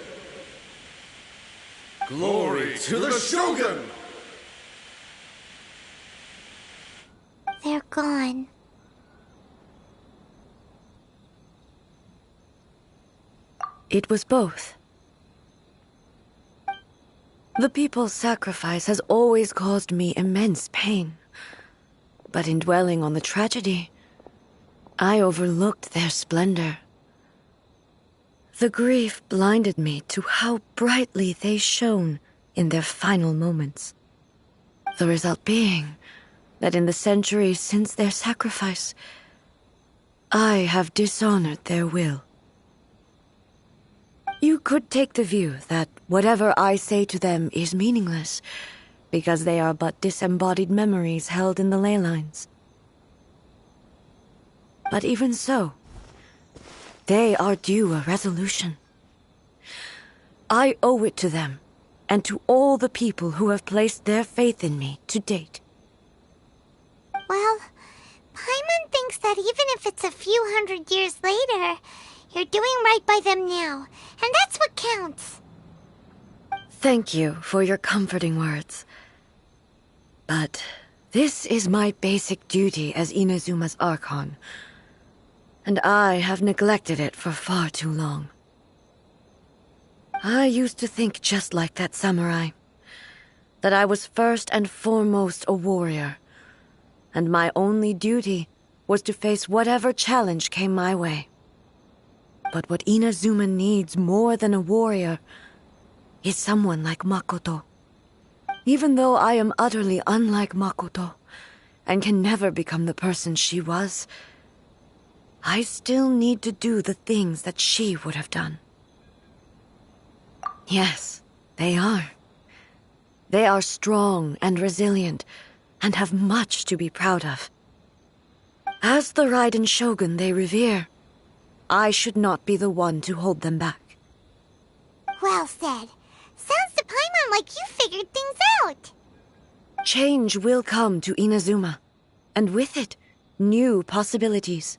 J: Glory to the Shogun!
C: They're gone.
D: It was both. The people's sacrifice has always caused me immense pain. But in dwelling on the tragedy, I overlooked their splendor. The grief blinded me to how brightly they shone in their final moments. The result being that in the centuries since their sacrifice, I have dishonored their will. You could take the view that whatever I say to them is meaningless, because they are but disembodied memories held in the ley lines. But even so, they are due a resolution. I owe it to them, and to all the people who have placed their faith in me to date.
C: Well, Paimon thinks that even if it's a few hundred years later, you're doing right by them now, and that's what counts.
D: Thank you for your comforting words. But this is my basic duty as Inazuma's Archon, and I have neglected it for far too long. I used to think just like that samurai, that I was first and foremost a warrior, and my only duty was to face whatever challenge came my way. But what Inazuma needs more than a warrior is someone like Makoto. Even though I am utterly unlike Makoto, and can never become the person she was, I still need to do the things that she would have done. Yes, they are. They are strong and resilient, and have much to be proud of. As the Raiden Shogun they revere, I should not be the one to hold them back.
C: Well said. Sounds to Paimon like you figured things out.
D: Change will come to Inazuma, and with it, new possibilities.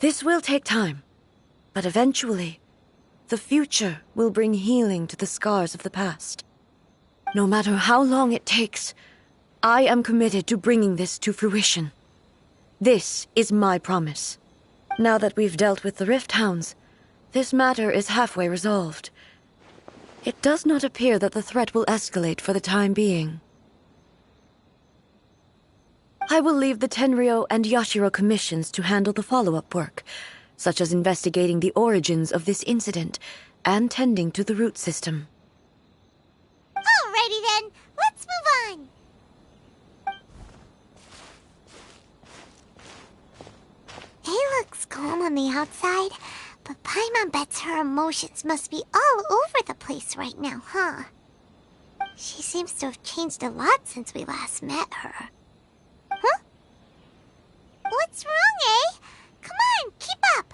D: This will take time, but eventually, the future will bring healing to the scars of the past. No matter how long it takes, I am committed to bringing this to fruition. This is my promise. Now that we've dealt with the Rift Hounds, this matter is halfway resolved. It does not appear that the threat will escalate for the time being. I will leave the Tenryo and Yashiro commissions to handle the follow-up work, such as investigating the origins of this incident and tending to the root system.
C: Alrighty then, let's move on. It looks calm on the outside, but Paimon bets her emotions must be all over the place right now, huh? She seems to have changed a lot since we last met her. Huh? What's wrong, eh? Come on, keep up!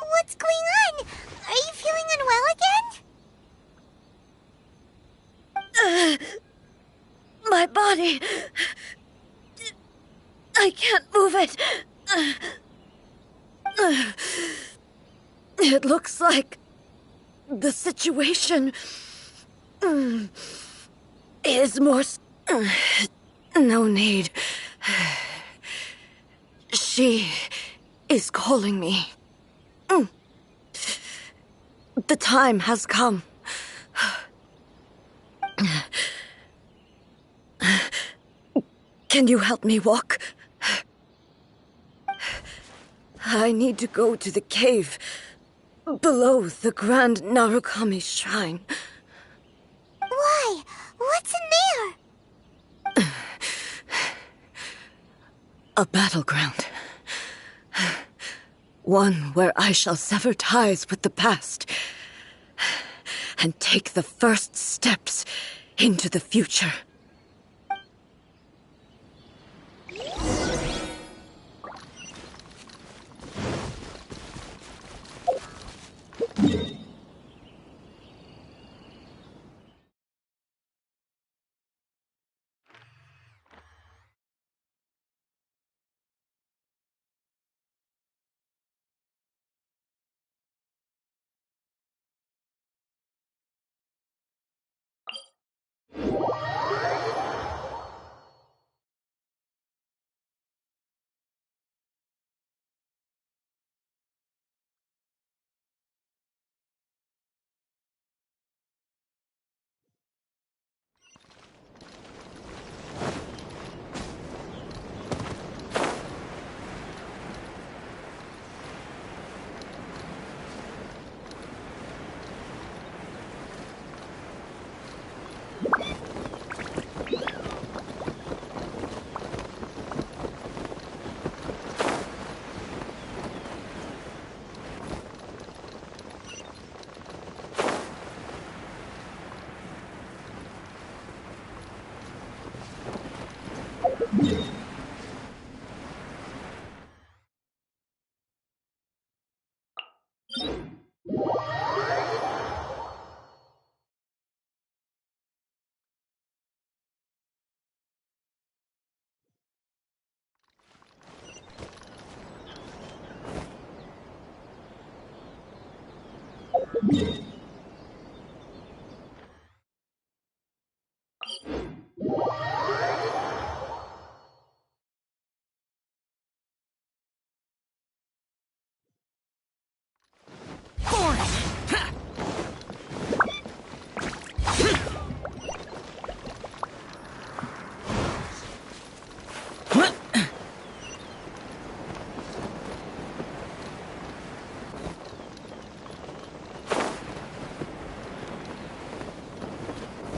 C: What's going on? Are you feeling unwell again?
D: My body... I can't move it. It looks like the situation is more... No need. She is calling me. The time has come. Can you help me walk? I need to go to the cave below the Grand Narukami Shrine.
C: Why? What's in there?
D: A battleground. One where I shall sever ties with the past and take the first steps into the future.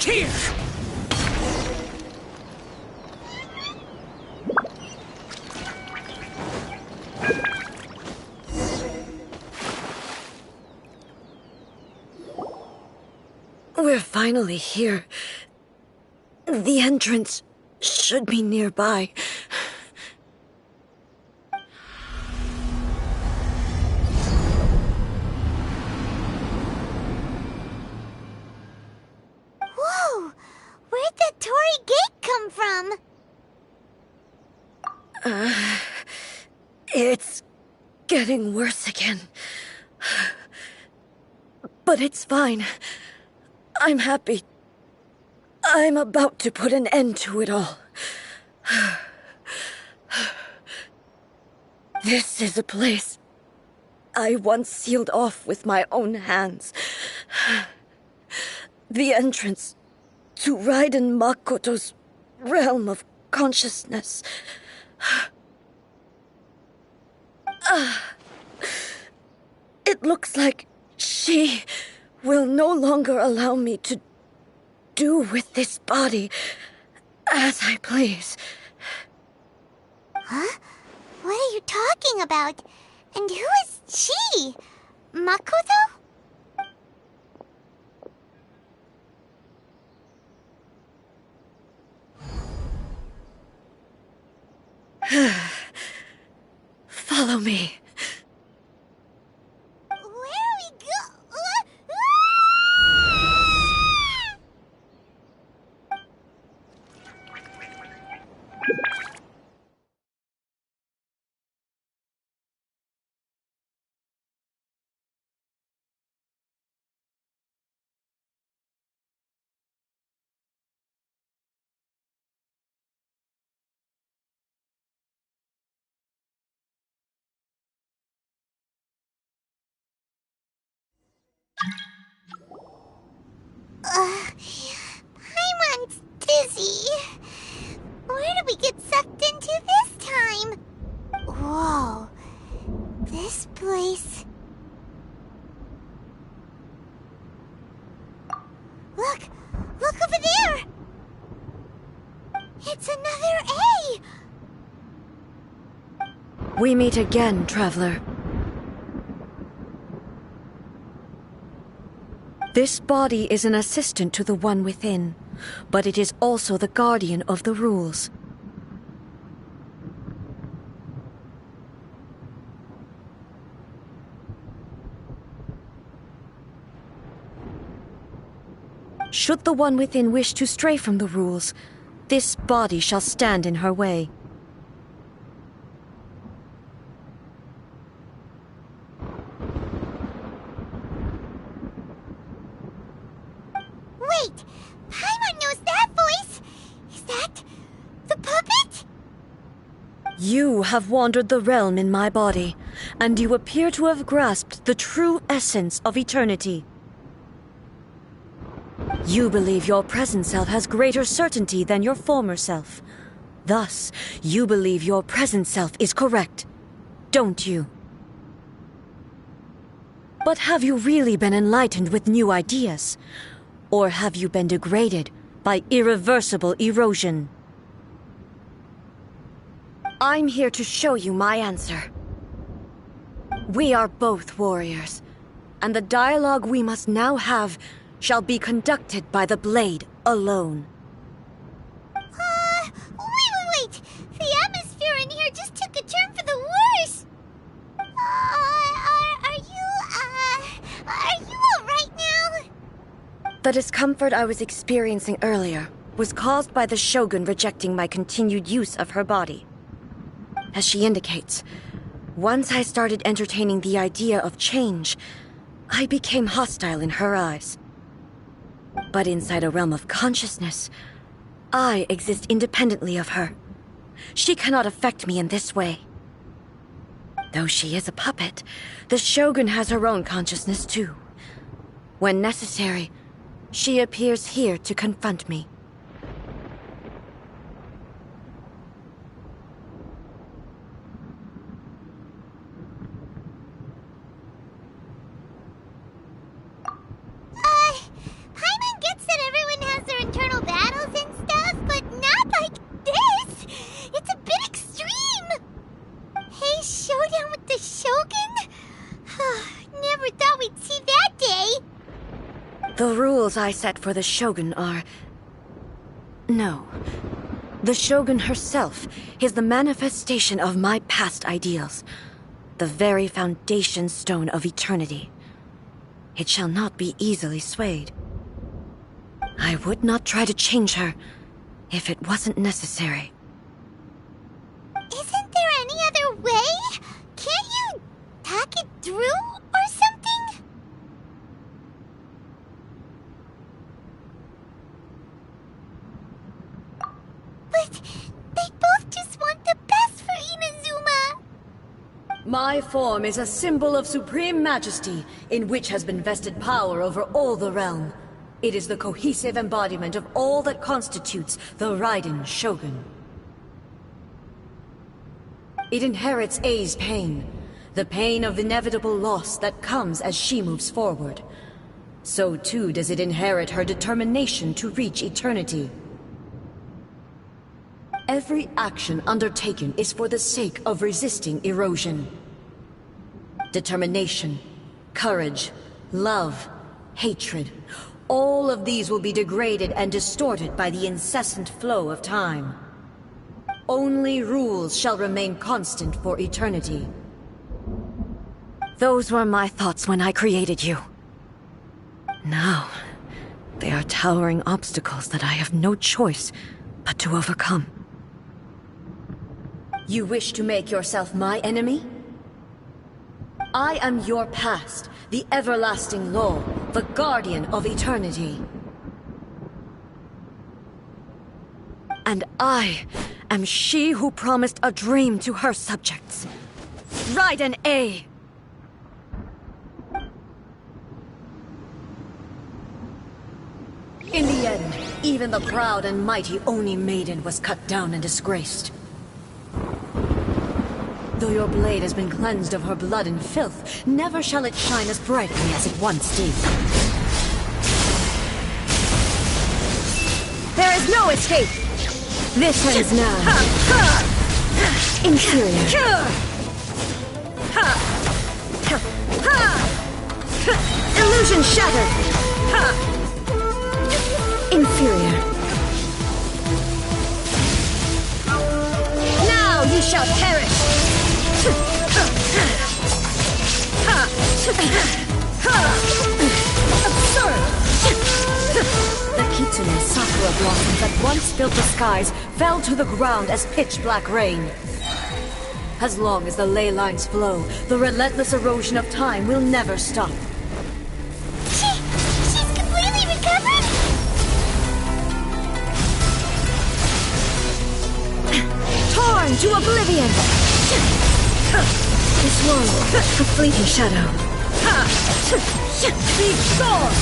H: Here!
D: We're finally here. The entrance should be nearby.
C: Whoa! Where'd that Torii gate come from?
D: It's getting worse again. But it's fine. I'm happy. I'm about to put an end to it all. This is a place I once sealed off with my own hands. The entrance to Raiden Makoto's realm of consciousness. It looks like she will no longer allow me to do with this body as I please.
C: Huh? What are you talking about? And who is she? Makoto?
D: Follow me.
C: Where are we go? Paimon's dizzy. Where did we get sucked into this time? Whoa. This place... Look! Look over there! It's another A!
D: We meet again, traveler. This body is an assistant to the one within, but it is also the guardian of the rules. Should the one within wish to stray from the rules, this body shall stand in her way.
C: Wait! Paimon knows that voice! Is that the puppet?
D: You have wandered the realm in my body, and you appear to have grasped the true essence of eternity. You believe your present self has greater certainty than your former self. Thus, you believe your present self is correct, don't you? But have you really been enlightened with new ideas? Or have you been degraded by irreversible erosion? I'm here to show you my answer. We are both warriors, and the dialogue we must now have shall be conducted by the blade alone.
C: Wait! The atmosphere in here just took a turn for the worse! Are you alright now?
D: The discomfort I was experiencing earlier was caused by the Shogun rejecting my continued use of her body. As she indicates, once I started entertaining the idea of change, I became hostile in her eyes. But inside a realm of consciousness, I exist independently of her. She cannot affect me in this way. Though she is a puppet, the Shogun has her own consciousness too. When necessary, she appears here to confront me.
C: Paimon gets that everyone has their internal battles and stuff, but not like this! It's a bit extreme! Hey, showdown with the Shogun? Never thought we'd see that day!
D: The rules I set for the Shogun are... No. The Shogun herself is the manifestation of my past ideals. The very foundation stone of eternity. It shall not be easily swayed. I would not try to change her if it wasn't necessary.
C: Isn't there any other way? Can't you talk it through or something? But they both just want the best for Inazuma.
D: My form is a symbol of supreme majesty, in which has been vested power over all the realm. It is the cohesive embodiment of all that constitutes the Raiden Shogun. It inherits Ei's pain, the pain of inevitable loss that comes as she moves forward. So too does it inherit her determination to reach eternity. Every action undertaken is for the sake of resisting erosion. Determination, courage, love, hatred, all of these will be degraded and distorted by the incessant flow of time. Only rules shall remain constant for eternity. Those were my thoughts when I created you. Now, they are towering obstacles that I have no choice but to overcome. You wish to make yourself my enemy? I am your past, the everlasting law, the guardian of eternity. And I am she who promised a dream to her subjects. Raiden A. In the end, even the proud and mighty Oni Maiden was cut down and disgraced. Though your blade has been cleansed of her blood and filth, never shall it shine as brightly as it once did. There is no escape! This ends now. Inferior. Illusion shattered! Ha! Inferior. Now you shall perish! Absurd! The Kitsune sakura blossoms that once filled the skies fell to the ground as pitch-black rain. As long as the ley lines flow, the relentless erosion of time will never stop.
C: She's completely recovered?
D: Torn to oblivion! This world, a fleeting shadow. Be gone!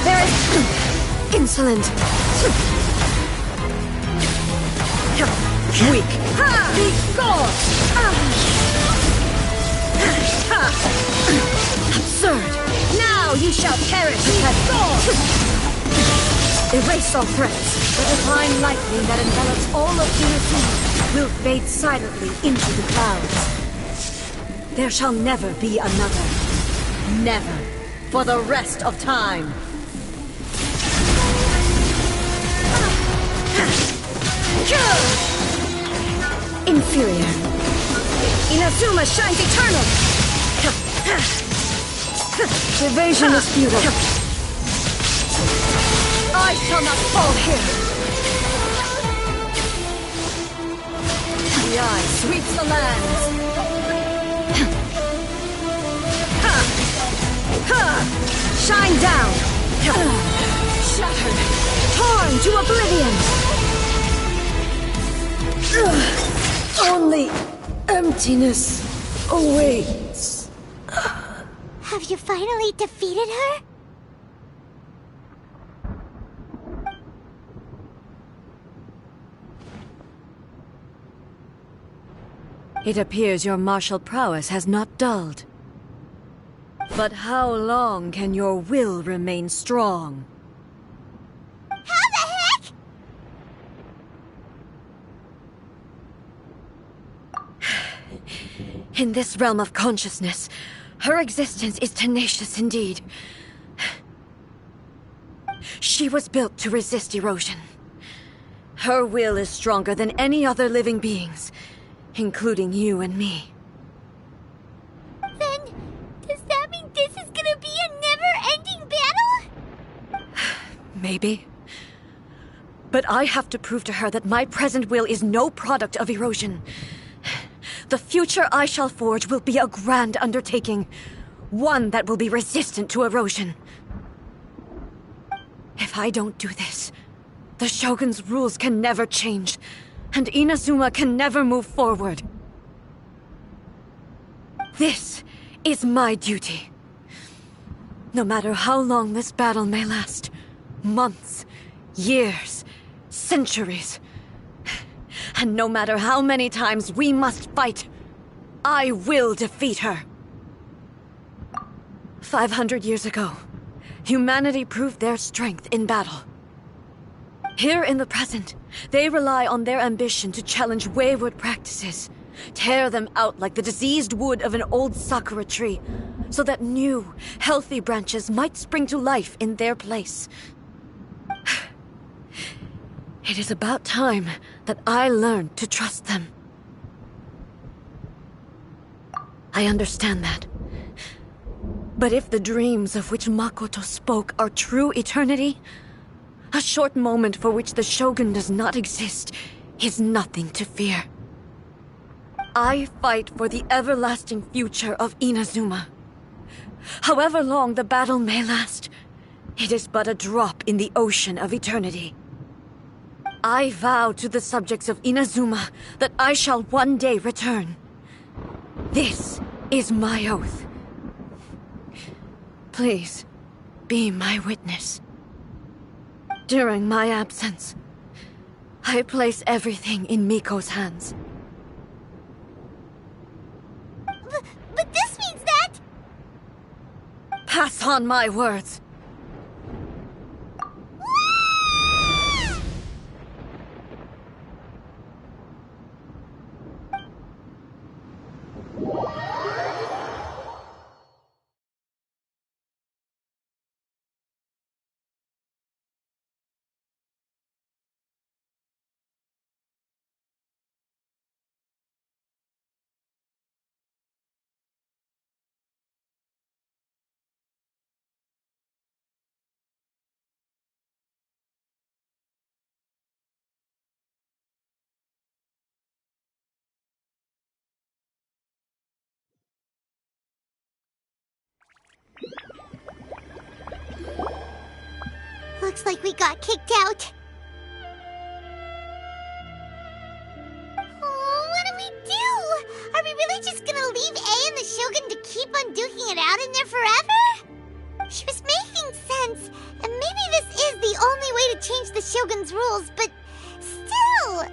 D: There is... insolent. Weak. Be gone! Absurd! Now you shall perish! Erase all threats. The divine lightning that envelops all of Inazuma will fade silently into the clouds. There shall never be another. Never. For the rest of time. Inferior. Inazuma shines eternal! Evasion is futile. I shall not fall here! The eye sweeps the lands! Shine down! Shattered! Torn to oblivion! Only emptiness awaits.
C: Have you finally defeated her?
D: It appears your martial prowess has not dulled. But how long can your will remain strong?
C: How the heck?
D: In this realm of consciousness, her existence is tenacious indeed. She was built to resist erosion. Her will is stronger than any other living being's, including you and me.
C: Then, does that mean this is gonna be a never-ending battle?
D: Maybe. But I have to prove to her that my present will is no product of erosion. The future I shall forge will be a grand undertaking, one that will be resistant to erosion. If I don't do this, the Shogun's rules can never change, and Inazuma can never move forward. This is my duty. No matter how long this battle may last, months, years, centuries, and no matter how many times we must fight, I will defeat her. 500 years ago, humanity proved their strength in battle. Here in the present, they rely on their ambition to challenge wayward practices, tear them out like the diseased wood of an old sakura tree, so that new, healthy branches might spring to life in their place. It is about time that I learned to trust them. I understand that. But if the dreams of which Makoto spoke are true eternity, a short moment for which the Shogun does not exist is nothing to fear. I fight for the everlasting future of Inazuma. However long the battle may last, it is but a drop in the ocean of eternity. I vow to the subjects of Inazuma that I shall one day return. This is my oath. Please, be my witness. During my absence, I place everything in Miko's hands.
C: But this means that...
D: Pass on my words.
C: Looks like we got kicked out. Oh, what do we do? Are we really just gonna leave A and the Shogun to keep on duking it out in there forever? She was making sense, and maybe this is the only way to change the Shogun's rules, but still...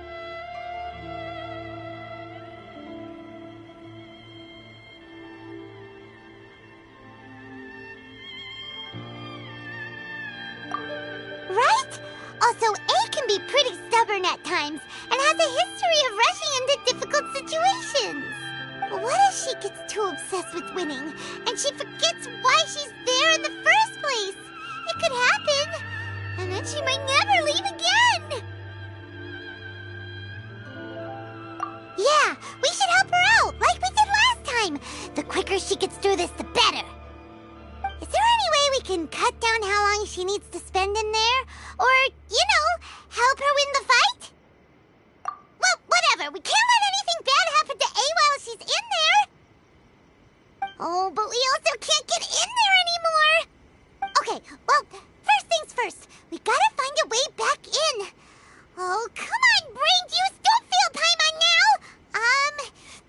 C: Right? Also, A can be pretty stubborn at times, and has a history of rushing into difficult situations. What if she gets too obsessed with winning, and she forgets why she's there in the first place? It could happen, and then she might never leave again. Yeah, we should help her out, like we did last time. The quicker she gets through this, the better. Is there any way we can cut down how long she needs to spend in there? Or, you know, help her win the fight? Well, whatever. We can't let anything bad happen to A while she's in there. Oh, but we also can't get in there anymore. Okay, well, first things first. We gotta find a way back in. Oh, come on, brain juice. Don't feel Paimon now.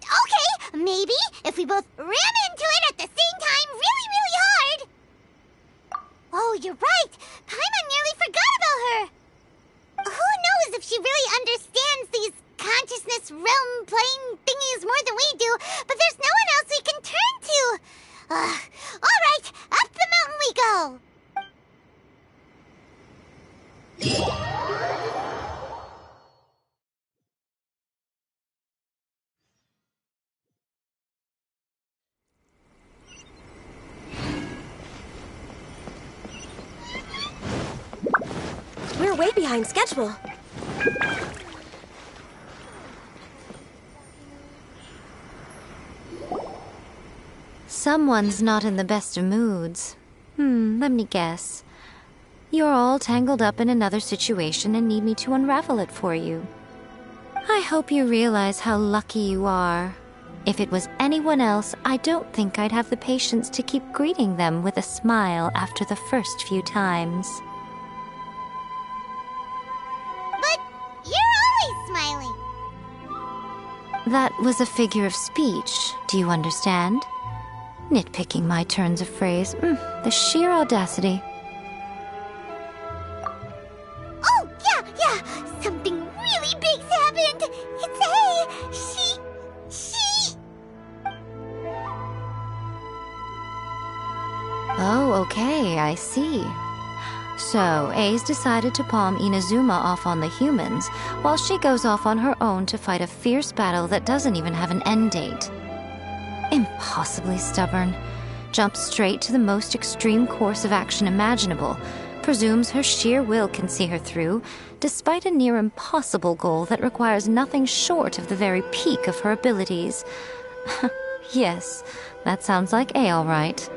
C: Okay, maybe if we both ram into it at the same time really, really hard. Oh, you're right. Paimon nearly forgot about her. Who knows if she really understands these consciousness realm plane thingies more than we do, but there's no one else we can turn to. All right, up the mountain we go.
E: We're way behind schedule.
K: Someone's not in the best of moods. Let me guess. You're all tangled up in another situation and need me to unravel it for you. I hope you realize how lucky you are. If it was anyone else, I don't think I'd have the patience to keep greeting them with a smile after the first few times.
C: But you're always smiling.
K: That was a figure of speech, do you understand? Nitpicking my turns of phrase. The sheer audacity.
C: Oh, yeah. Something really big's happened. It's A. She...
K: Oh, okay, I see. So, A's decided to palm Inazuma off on the humans, while she goes off on her own to fight a fierce battle that doesn't even have an end date. Impossibly stubborn. Jumps straight to the most extreme course of action imaginable. Presumes her sheer will can see her through, despite a near impossible goal that requires nothing short of the very peak of her abilities. Yes, that sounds like A, all right.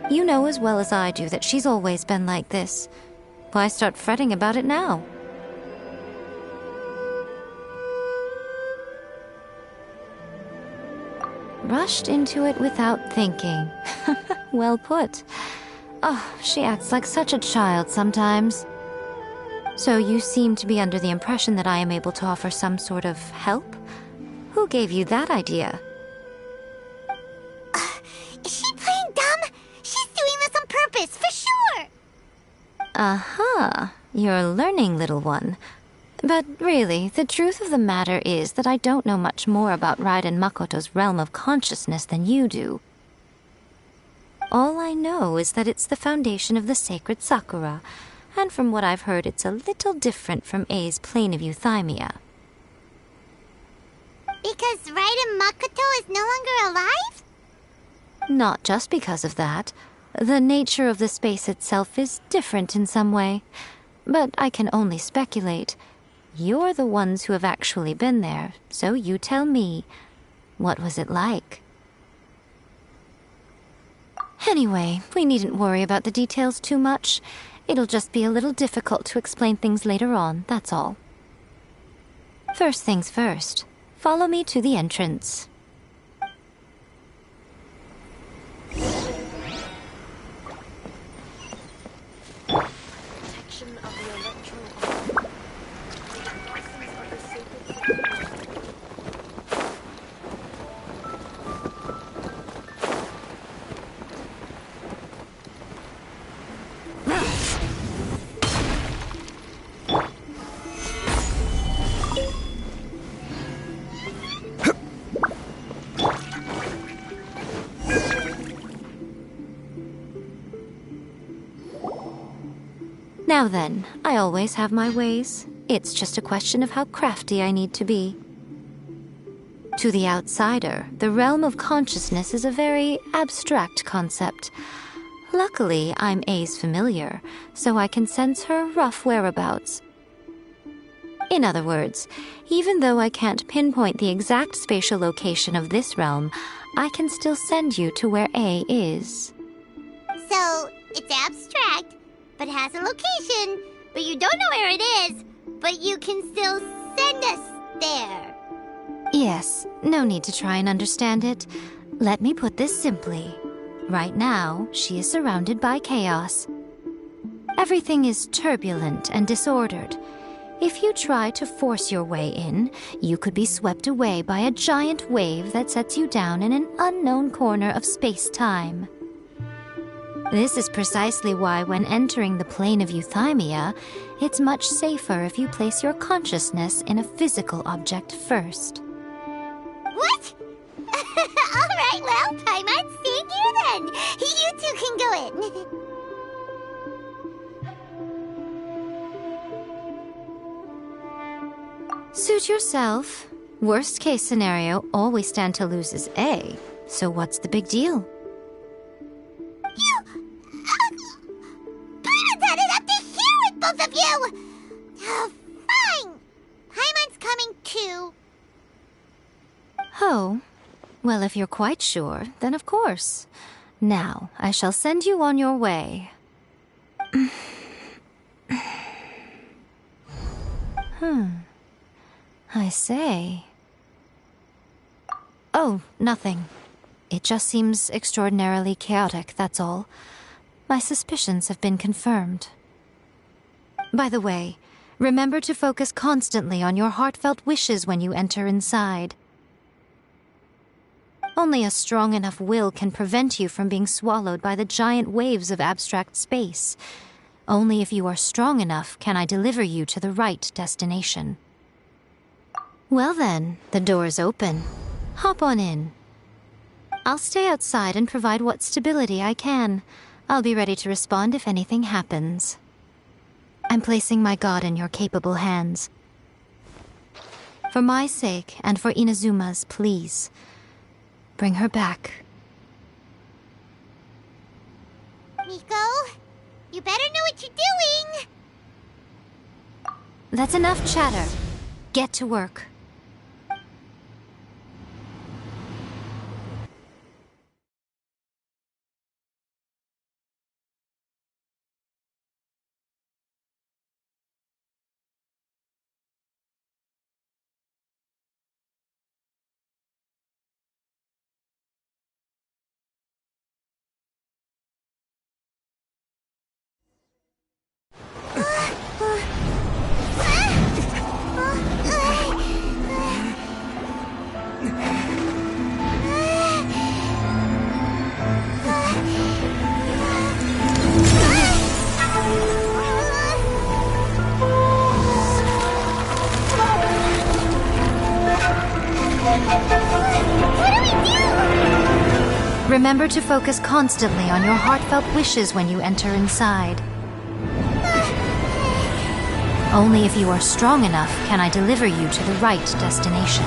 K: You know as well as I do that she's always been like this. Why start fretting about it now? Rushed into it without thinking. Well put. Oh, she acts like such a child sometimes. So you seem to be under the impression that I am able to offer some sort of help? Who gave you that idea?
C: Is she playing dumb? She's doing this on purpose, for sure.
K: Uh-huh. You're learning, little one. But really, the truth of the matter is that I don't know much more about Raiden Makoto's realm of consciousness than you do. All I know is that it's the foundation of the sacred Sakura, and from what I've heard, it's a little different from A's plane of euthymia.
C: Because Raiden Makoto is no longer alive?
K: Not just because of that. The nature of the space itself is different in some way. But I can only speculate. You're the ones who have actually been there, so you tell me. What was it like? Anyway, we needn't worry about the details too much. It'll just be a little difficult to explain things later on, that's all. First things first. Follow me to the entrance. Now then, I always have my ways. It's just a question of how crafty I need to be. To the outsider, the realm of consciousness is a very abstract concept. Luckily, I'm A's familiar, so I can sense her rough whereabouts. In other words, even though I can't pinpoint the exact spatial location of this realm, I can still send you to where A is.
C: So, it's abstract, but has a location, but you don't know where it is, but you can still send us there.
K: Yes, no need to try and understand it. Let me put this simply. Right now, she is surrounded by chaos. Everything is turbulent and disordered. If you try to force your way in, you could be swept away by a giant wave that sets you down in an unknown corner of space-time. This is precisely why when entering the plane of euthymia, it's much safer if you place your consciousness in a physical object first.
C: What? Alright, well, Paimon's staying here then. You two can go in.
K: Suit yourself. Worst case scenario, all we stand to lose is A. So what's the big deal?
C: Paimon's had it up to here with both of you! Fine! Paimon's coming too.
K: Oh, well, if you're quite sure, then of course. Now, I shall send you on your way. I say. Oh, nothing. It just seems extraordinarily chaotic, that's all. My suspicions have been confirmed. By the way, remember to focus constantly on your heartfelt wishes when you enter inside. Only a strong enough will can prevent you from being swallowed by the giant waves of abstract space. Only if you are strong enough can I deliver you to the right destination. Well then, the door is open. Hop on in. I'll stay outside and provide what stability I can. I'll be ready to respond if anything happens. I'm placing my god in your capable hands. For my sake and for Inazuma's, please. Bring her back.
C: Miko, you better know what you're doing!
K: That's enough chatter. Get to work. Remember to focus constantly on your heartfelt wishes when you enter inside. Only if you are strong enough can I deliver you to the right destination.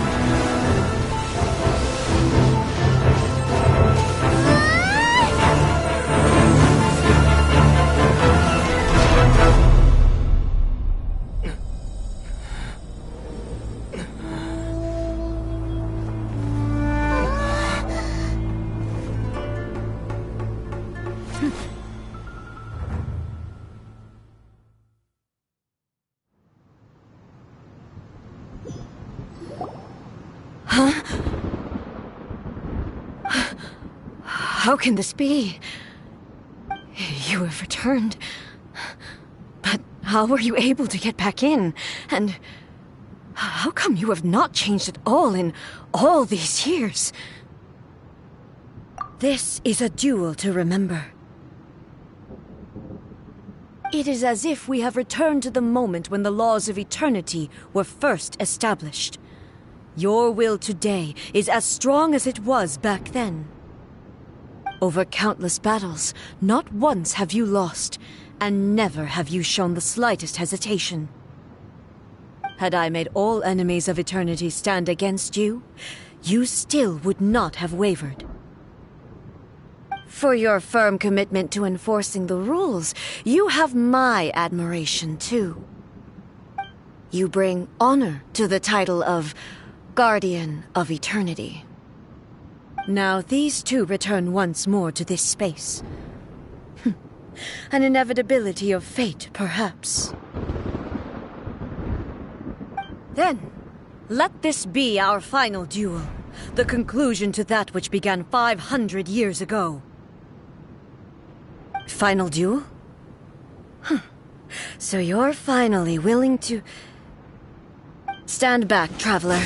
D: How can this be? You have returned. But how were you able to get back in? And how come you have not changed at all in all these years? This is a duel to remember. It is as if we have returned to the moment when the laws of eternity were first established. Your will today is as strong as it was back then. Over countless battles, not once have you lost, and never have you shown the slightest hesitation. Had I made all enemies of eternity stand against you, you still would not have wavered. For your firm commitment to enforcing the rules, you have my admiration too. You bring honor to the title of Guardian of Eternity. Now these two return once more to this space. An inevitability of fate, perhaps. Then, let this be our final duel, the conclusion to that which began 500 years ago. Final duel? So you're finally willing to... Stand back, traveler.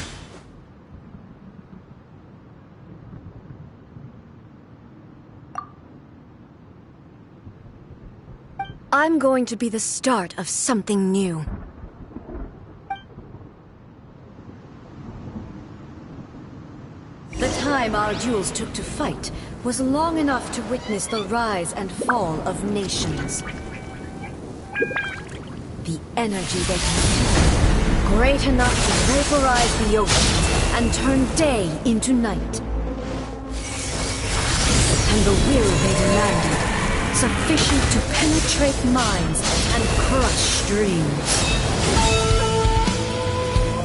D: I'm going to be the start of something new. The time our duels took to fight was long enough to witness the rise and fall of nations. The energy they contained, great enough to vaporize the oceans and turn day into night. And the will they demanded, sufficient to penetrate minds and crush streams.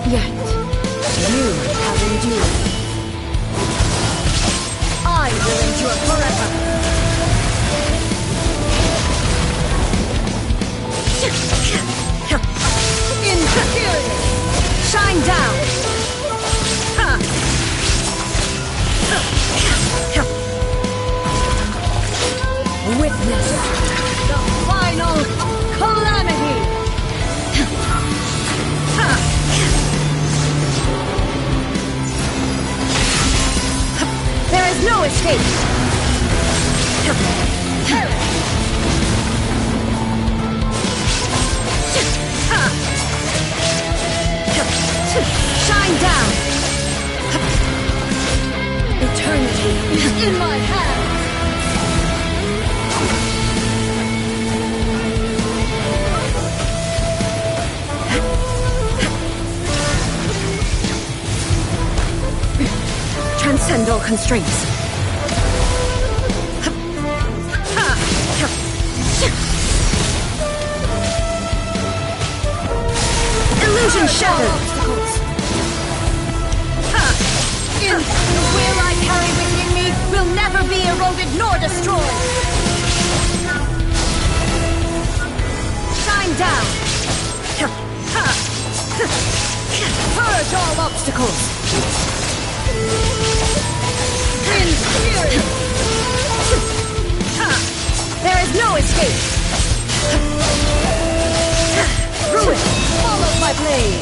D: Yet, you have endured. I will endure forever. Inferior! Shine down! Witness the final calamity! There is no escape! Shine down! Eternity is in my hand! Transcend all constraints. Illusion shattered. The will I carry within me will never be eroded nor destroyed. Shine down. Purge all obstacles. In spirit! There is no escape! Ruin! Follow my blade!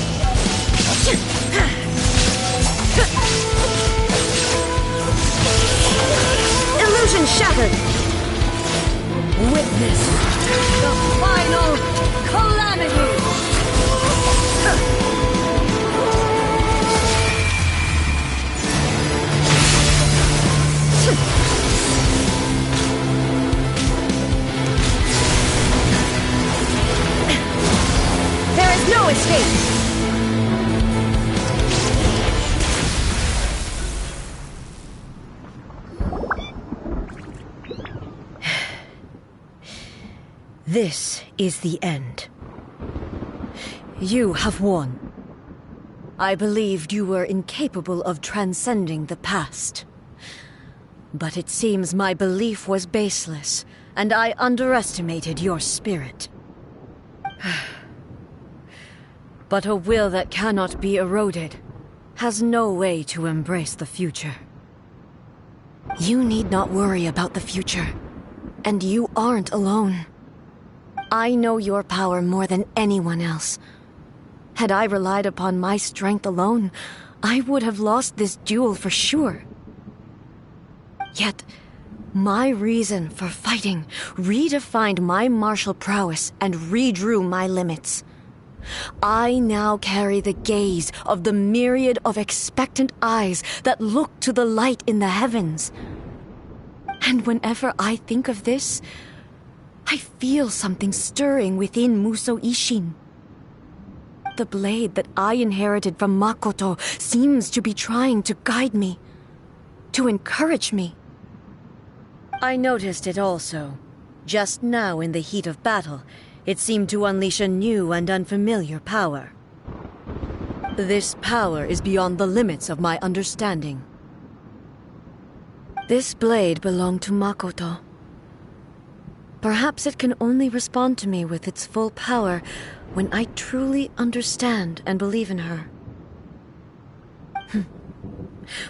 D: Illusion shattered! Witness the final calamity! There is no escape! This is the end. You have won. I believed you were incapable of transcending the past. But it seems my belief was baseless, and I underestimated your spirit. But a will that cannot be eroded has no way to embrace the future. You need not worry about the future, and you aren't alone. I know your power more than anyone else. Had I relied upon my strength alone, I would have lost this duel for sure. Yet, my reason for fighting redefined my martial prowess and redrew my limits. I now carry the gaze of the myriad of expectant eyes that look to the light in the heavens. And whenever I think of this, I feel something stirring within Muso Ishin. The blade that I inherited from Makoto seems to be trying to guide me, to encourage me. I noticed it also. Just now in the heat of battle, it seemed to unleash a new and unfamiliar power. This power is beyond the limits of my understanding. This blade belonged to Makoto. Perhaps it can only respond to me with its full power when I truly understand and believe in her.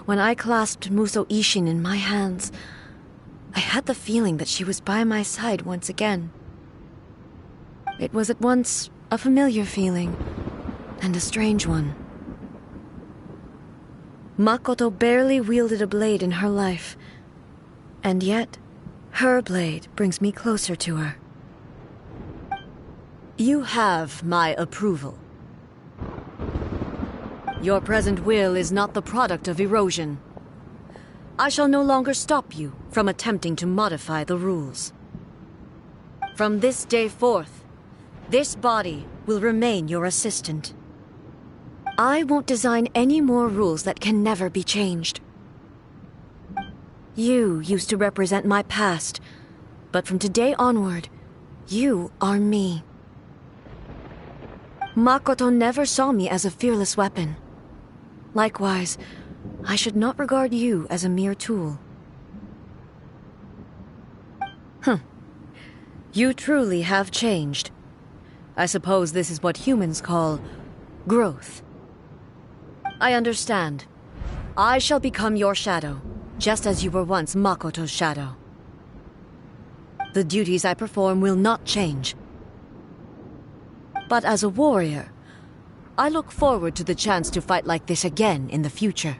D: When I clasped Muso Ishin in my hands, I had the feeling that she was by my side once again. It was at once a familiar feeling and a strange one. Makoto barely wielded a blade in her life, and yet her blade brings me closer to her. You have my approval. Your present will is not the product of erosion. I shall no longer stop you from attempting to modify the rules. From this day forth, this body will remain your assistant. I won't design any more rules that can never be changed. You used to represent my past, but from today onward, you are me. Makoto never saw me as a fearless weapon. Likewise, I should not regard you as a mere tool. You truly have changed. I suppose this is what humans call growth. I understand. I shall become your shadow, just as you were once Makoto's shadow. The duties I perform will not change. But as a warrior, I look forward to the chance to fight like this again in the future.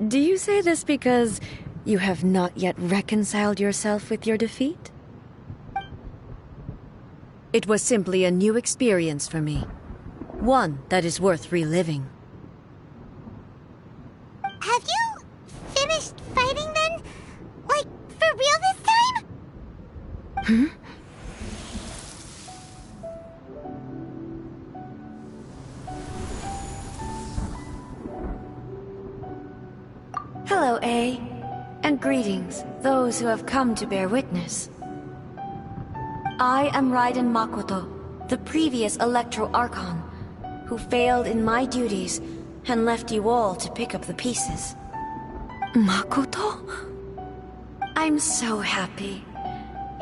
D: Do you say this because you have not yet reconciled yourself with your defeat? It was simply a new experience for me. One that is worth reliving.
C: Have you finished fighting then? Like, for real this time?
E: Hello, A. And greetings, those who have come to bear witness. I am Raiden Makoto, the previous Electro Archon, who failed in my duties and left you all to pick up the pieces.
D: Makoto?
E: I'm so happy.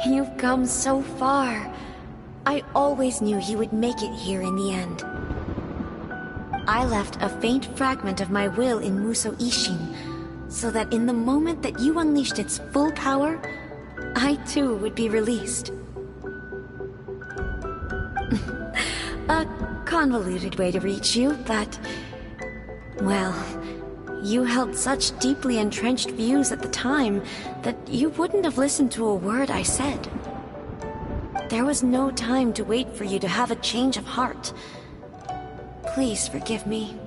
E: You've come so far. I always knew you would make it here in the end. I left a faint fragment of my will in Muso Ishin, so that in the moment that you unleashed its full power, I too would be released. A convoluted way to reach you, but... well, you held such deeply entrenched views at the time that you wouldn't have listened to a word I said. There was no time to wait for you to have a change of heart. Please forgive me.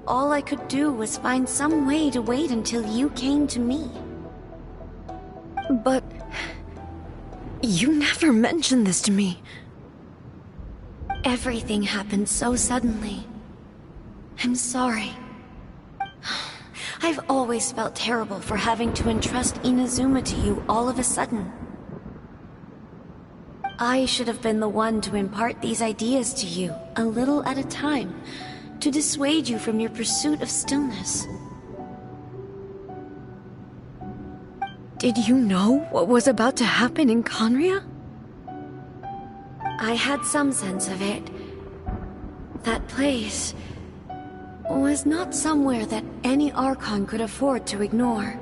E: All I could do was find some way to wait until you came to me.
D: But... you never mentioned this to me.
E: Everything happened so suddenly. I'm sorry. I've always felt terrible for having to entrust Inazuma to you all of a sudden. I should have been the one to impart these ideas to you, a little at a time, to dissuade you from your pursuit of stillness.
D: Did you know what was about to happen in Conria?
E: I had some sense of it. That place was not somewhere that any Archon could afford to ignore.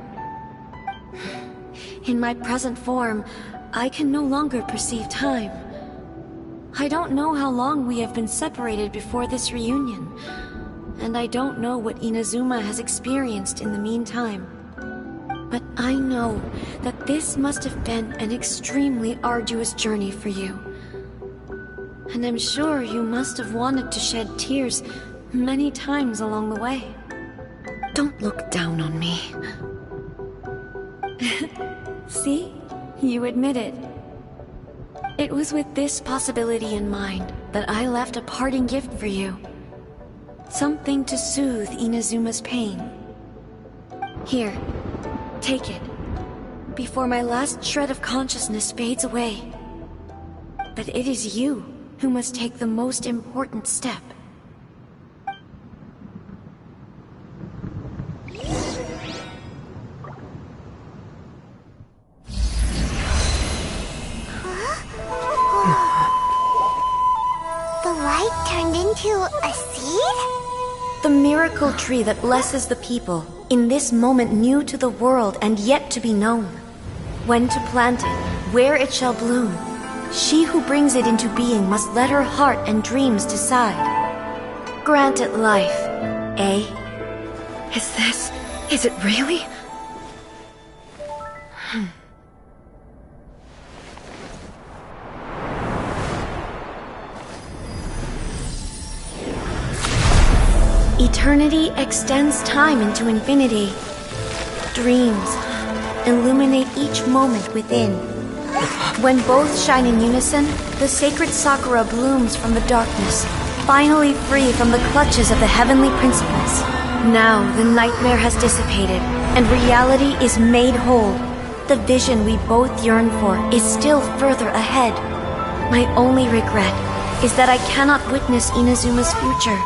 E: In my present form, I can no longer perceive time. I don't know how long we have been separated before this reunion, and I don't know what Inazuma has experienced in the meantime. But I know that this must have been an extremely arduous journey for you. And I'm sure you must have wanted to shed tears many times along the way.
D: Don't look down on me.
E: See? You admit it. It was with this possibility in mind that I left a parting gift for you. Something to soothe Inazuma's pain. Here, take it, before my last shred of consciousness fades away. But it is you who must take the most important step.
C: The light turned into a seed?
E: The miracle tree that blesses the people, in this moment new to the world and yet to be known. When to plant it, where it shall bloom. She who brings it into being must let her heart and dreams decide. Grant it life, eh?
D: Is it really?
E: Eternity extends time into infinity. Dreams illuminate each moment within. When both shine in unison, the sacred Sakura blooms from the darkness, finally free from the clutches of the heavenly principles. Now the nightmare has dissipated, and reality is made whole. The vision we both yearn for is still further ahead. My only regret is that I cannot witness Inazuma's future,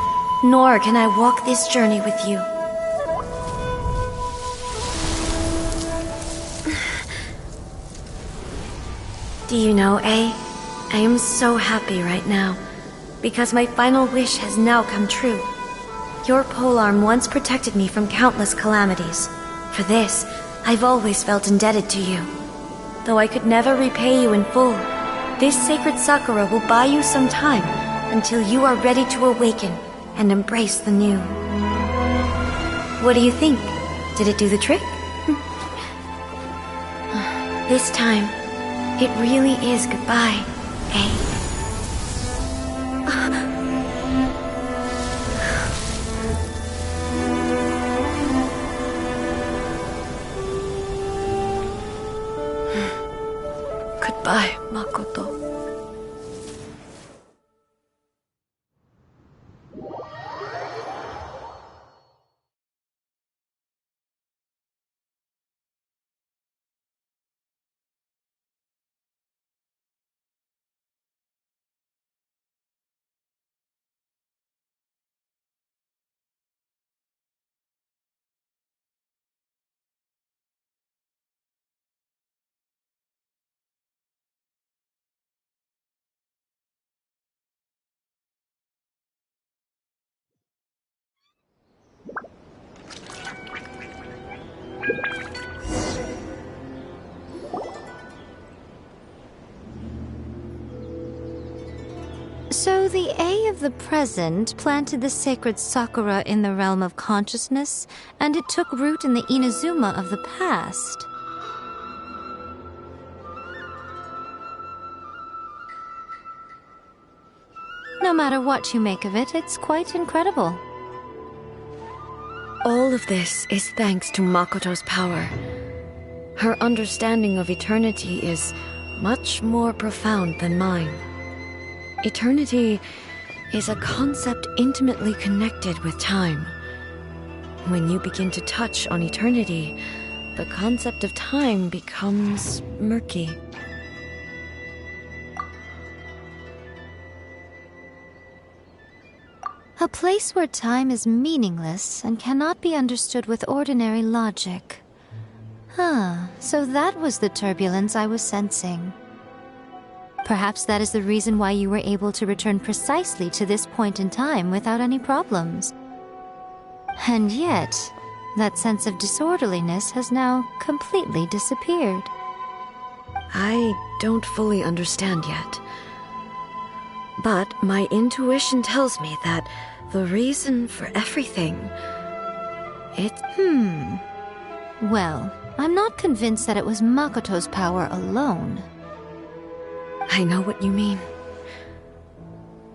E: nor can I walk this journey with you. Do you know, I am so happy right now, because my final wish has now come true. Your polearm once protected me from countless calamities. For this, I've always felt indebted to you. Though I could never repay you in full, this sacred Sakura will buy you some time until you are ready to awaken and embrace the new. What do you think? Did it do the trick? This time, it really is goodbye, eh?
D: Goodbye, Makoto.
K: So the A of the present planted the sacred Sakura in the realm of consciousness, and it took root in the Inazuma of the past. No matter what you make of it, it's quite incredible.
D: All of this is thanks to Makoto's power. Her understanding of eternity is much more profound than mine. Eternity is a concept intimately connected with time. When you begin to touch on eternity, the concept of time becomes murky.
K: A place where time is meaningless and cannot be understood with ordinary logic. So that was the turbulence I was sensing. Perhaps that is the reason why you were able to return precisely to this point in time without any problems. And yet, that sense of disorderliness has now completely disappeared.
D: I don't fully understand yet. But my intuition tells me that the reason for everything...
K: Well, I'm not convinced that it was Makoto's power alone.
D: I know what you mean.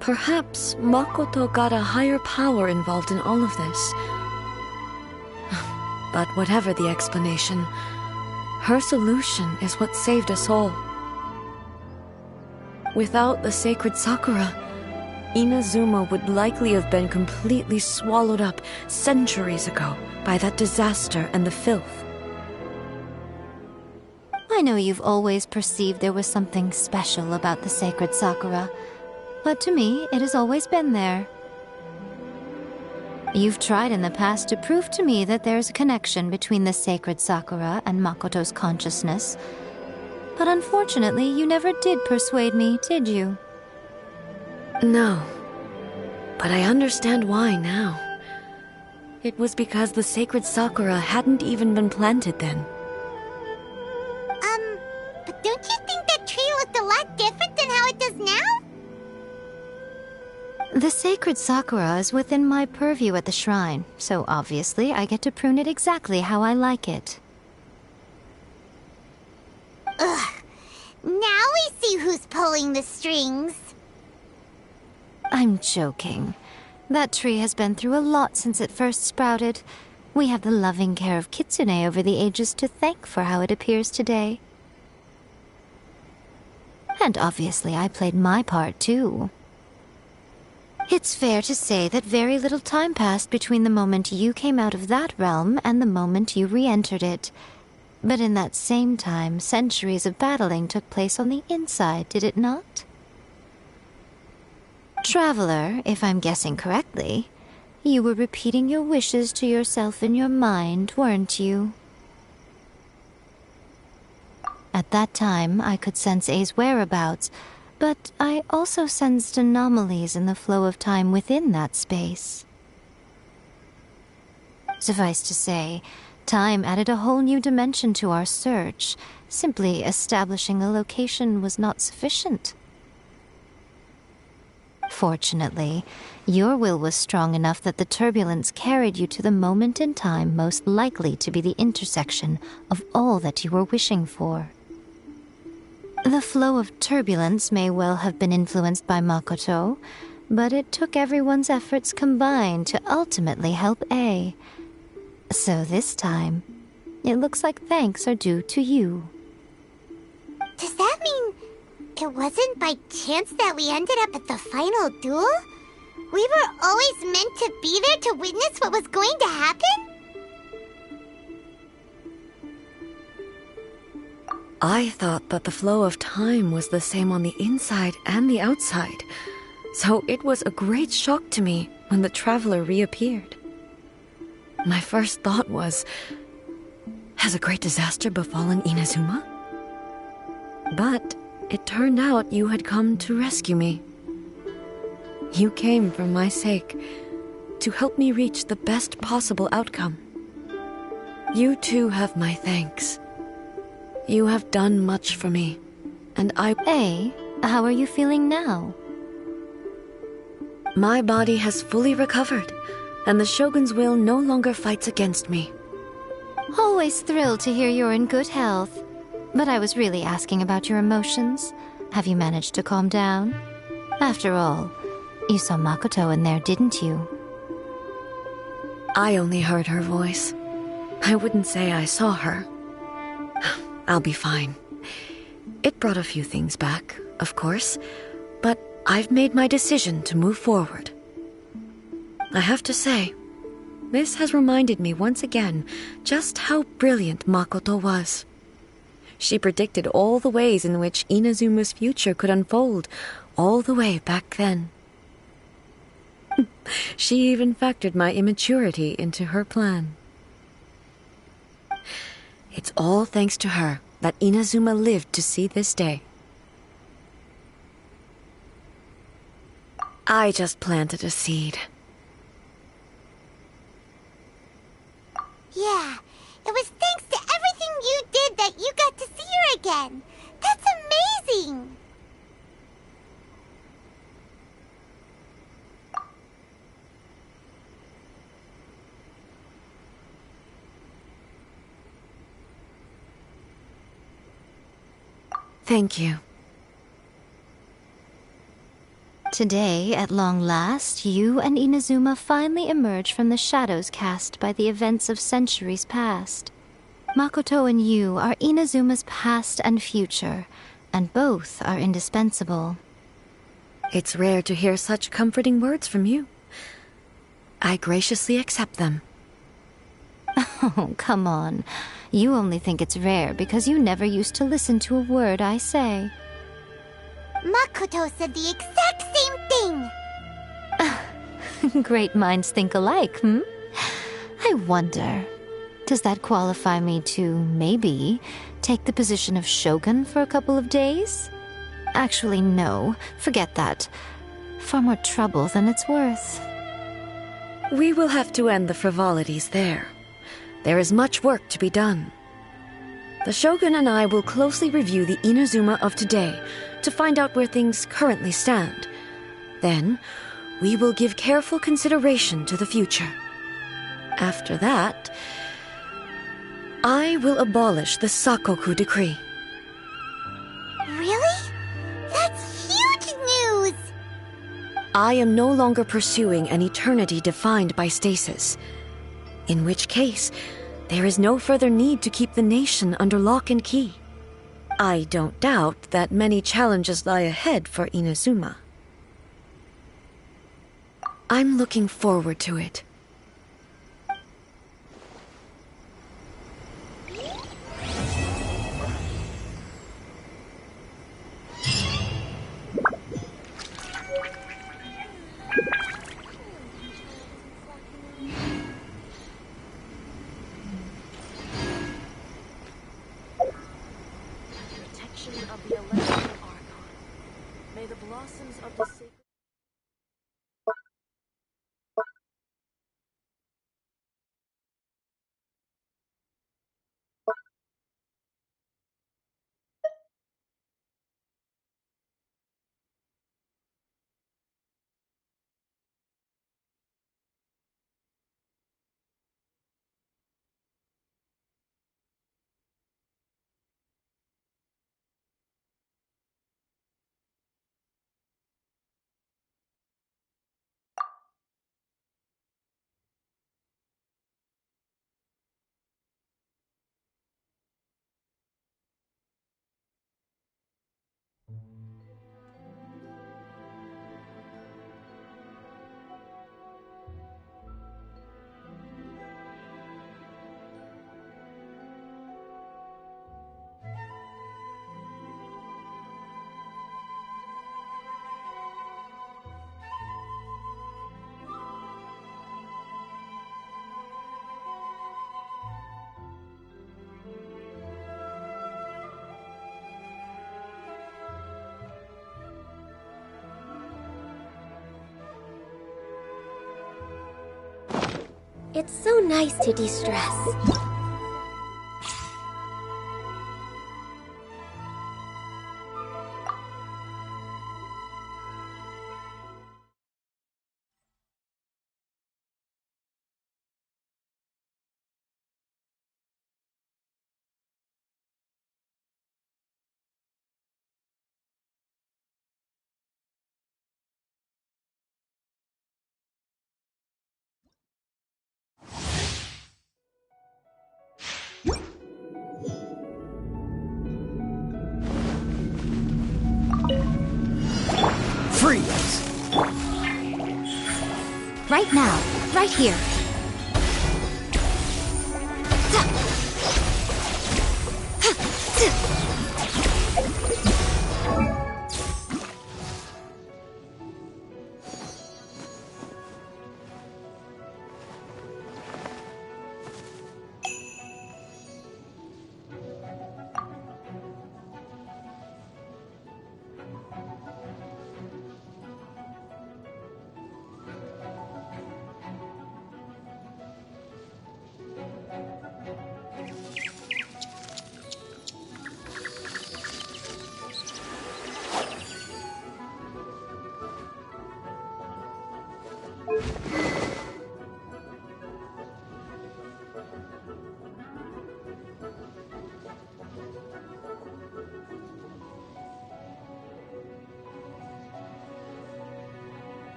D: Perhaps Makoto got a higher power involved in all of this. But whatever the explanation, Her solution is what saved us all. Without the sacred Sakura, Inazuma would likely have been completely swallowed up centuries ago by that disaster and the filth.
K: I know you've always perceived there was something special about the sacred Sakura, but to me, it has always been there. You've tried in the past to prove to me that there's a connection between the sacred Sakura and Makoto's consciousness, but unfortunately, you never did persuade me, did you?
D: No, but I understand why now. It was because the sacred Sakura hadn't even been planted then.
C: But don't you think that tree looked a lot different than how it does now?
K: The sacred Sakura is within my purview at the shrine, so obviously I get to prune it exactly how I like it.
C: Ugh. Now we see who's pulling the strings.
K: I'm joking. That tree has been through a lot since it first sprouted. We have the loving care of Kitsune over the ages to thank for how it appears today. And obviously I played my part too. It's fair to say that very little time passed between the moment you came out of that realm and the moment you re-entered it. But in that same time, centuries of battling took place on the inside, did it not? Traveler, if I'm guessing correctly, you were repeating your wishes to yourself in your mind, weren't you? At that time, I could sense A's whereabouts, but I also sensed anomalies in the flow of time within that space. Suffice to say, time added a whole new dimension to our search. Simply establishing a location was not sufficient. Fortunately, your will was strong enough that the turbulence carried you to the moment in time most likely to be the intersection of all that you were wishing for. The flow of turbulence may well have been influenced by Makoto, but it took everyone's efforts combined to ultimately help A. So this time, it looks like thanks are due to you.
C: Does that mean it wasn't by chance that we ended up at the final duel? We were always meant to be there to witness what was going to happen?
D: I thought that the flow of time was the same on the inside and the outside, so it was a great shock to me when the traveler reappeared. My first thought was, has a great disaster befallen Inazuma? But it turned out you had come to rescue me. You came for my sake, to help me reach the best possible outcome. You too have my thanks. You have done much for me, and
K: A, how are you feeling now?
D: My body has fully recovered, and the Shogun's will no longer fights against me.
K: Always thrilled to hear you're in good health. But I was really asking about your emotions. Have you managed to calm down? After all, you saw Makoto in there, didn't you?
D: I only heard her voice. I wouldn't say I saw her. I'll be fine. It brought a few things back, of course, but I've made my decision to move forward. I have to say, this has reminded me once again just how brilliant Makoto was. She predicted all the ways in which Inazuma's future could unfold, all the way back then. She even factored my immaturity into her plan. It's all thanks to her that Inazuma lived to see this day. I just planted a seed.
C: Yeah, it was thanks to everything you did that you got to see her again. That's amazing!
D: Thank you.
K: Today, at long last, you and Inazuma finally emerge from the shadows cast by the events of centuries past. Makoto and you are Inazuma's past and future, and both are indispensable.
D: It's rare to hear such comforting words from you. I graciously accept them.
K: Oh, come on. You only think it's rare because you never used to listen to a word I say.
C: Makoto said the exact same thing!
K: Great minds think alike, hmm? I wonder, does that qualify me to, maybe, take the position of Shogun for a couple of days? Actually, no. Forget that. Far more trouble than it's worth.
D: We will have to end the frivolities there. There is much work to be done. The Shogun and I will closely review the Inazuma of today to find out where things currently stand. Then, we will give careful consideration to the future. After that, I will abolish the Sakoku decree.
C: Really? That's huge news!
D: I am no longer pursuing an eternity defined by stasis. In which case, there is no further need to keep the nation under lock and key. I don't doubt that many challenges lie ahead for Inazuma. I'm looking forward to it.
E: It's so nice to de-stress.
F: Freeze!
K: Right now. Right here.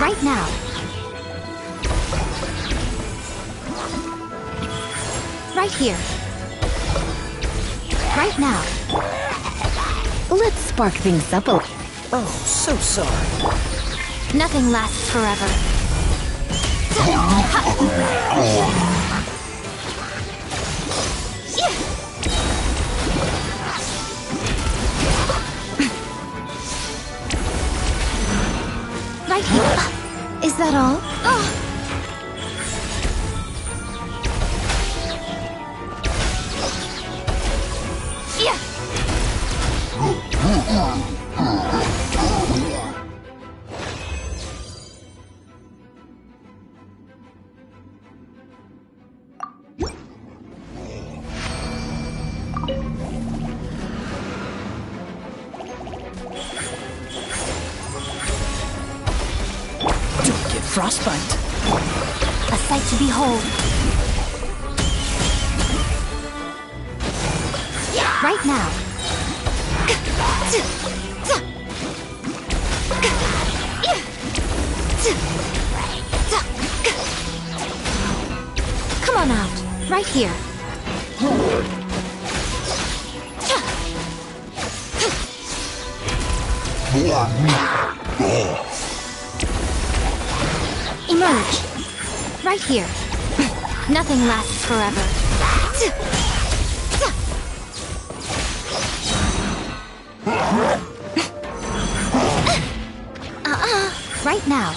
K: Right now. Right here. Right now.
E: Let's spark things up a little.
L: Oh, so sorry.
K: Nothing lasts forever. Right here.
E: Is that all?
L: Don't get frostbite.
K: A sight to behold. Right now. Come on out. Right here. Emerge. Right here. Nothing lasts forever. Right now.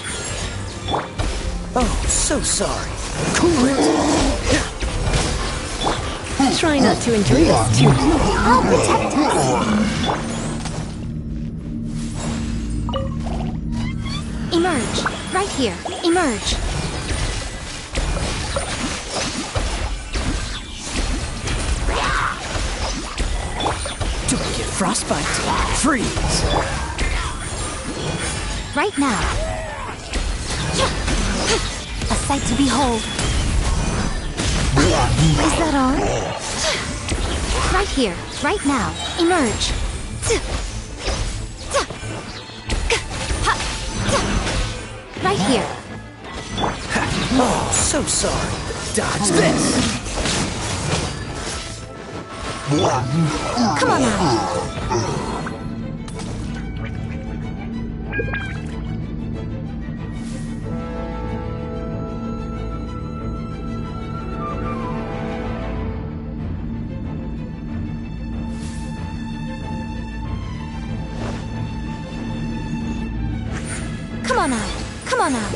L: Oh, so sorry. Cool it.
E: Try not to injure us too.
K: I'll protect us. Emerge. Right here. Emerge.
L: Don't get frostbite. Freeze.
K: Right now. A sight to behold.
E: Is that all?
K: Right here. Right now. Emerge. Right here.
L: Oh, so sorry. Dodge this.
K: Come on out. Come on out. Come on out.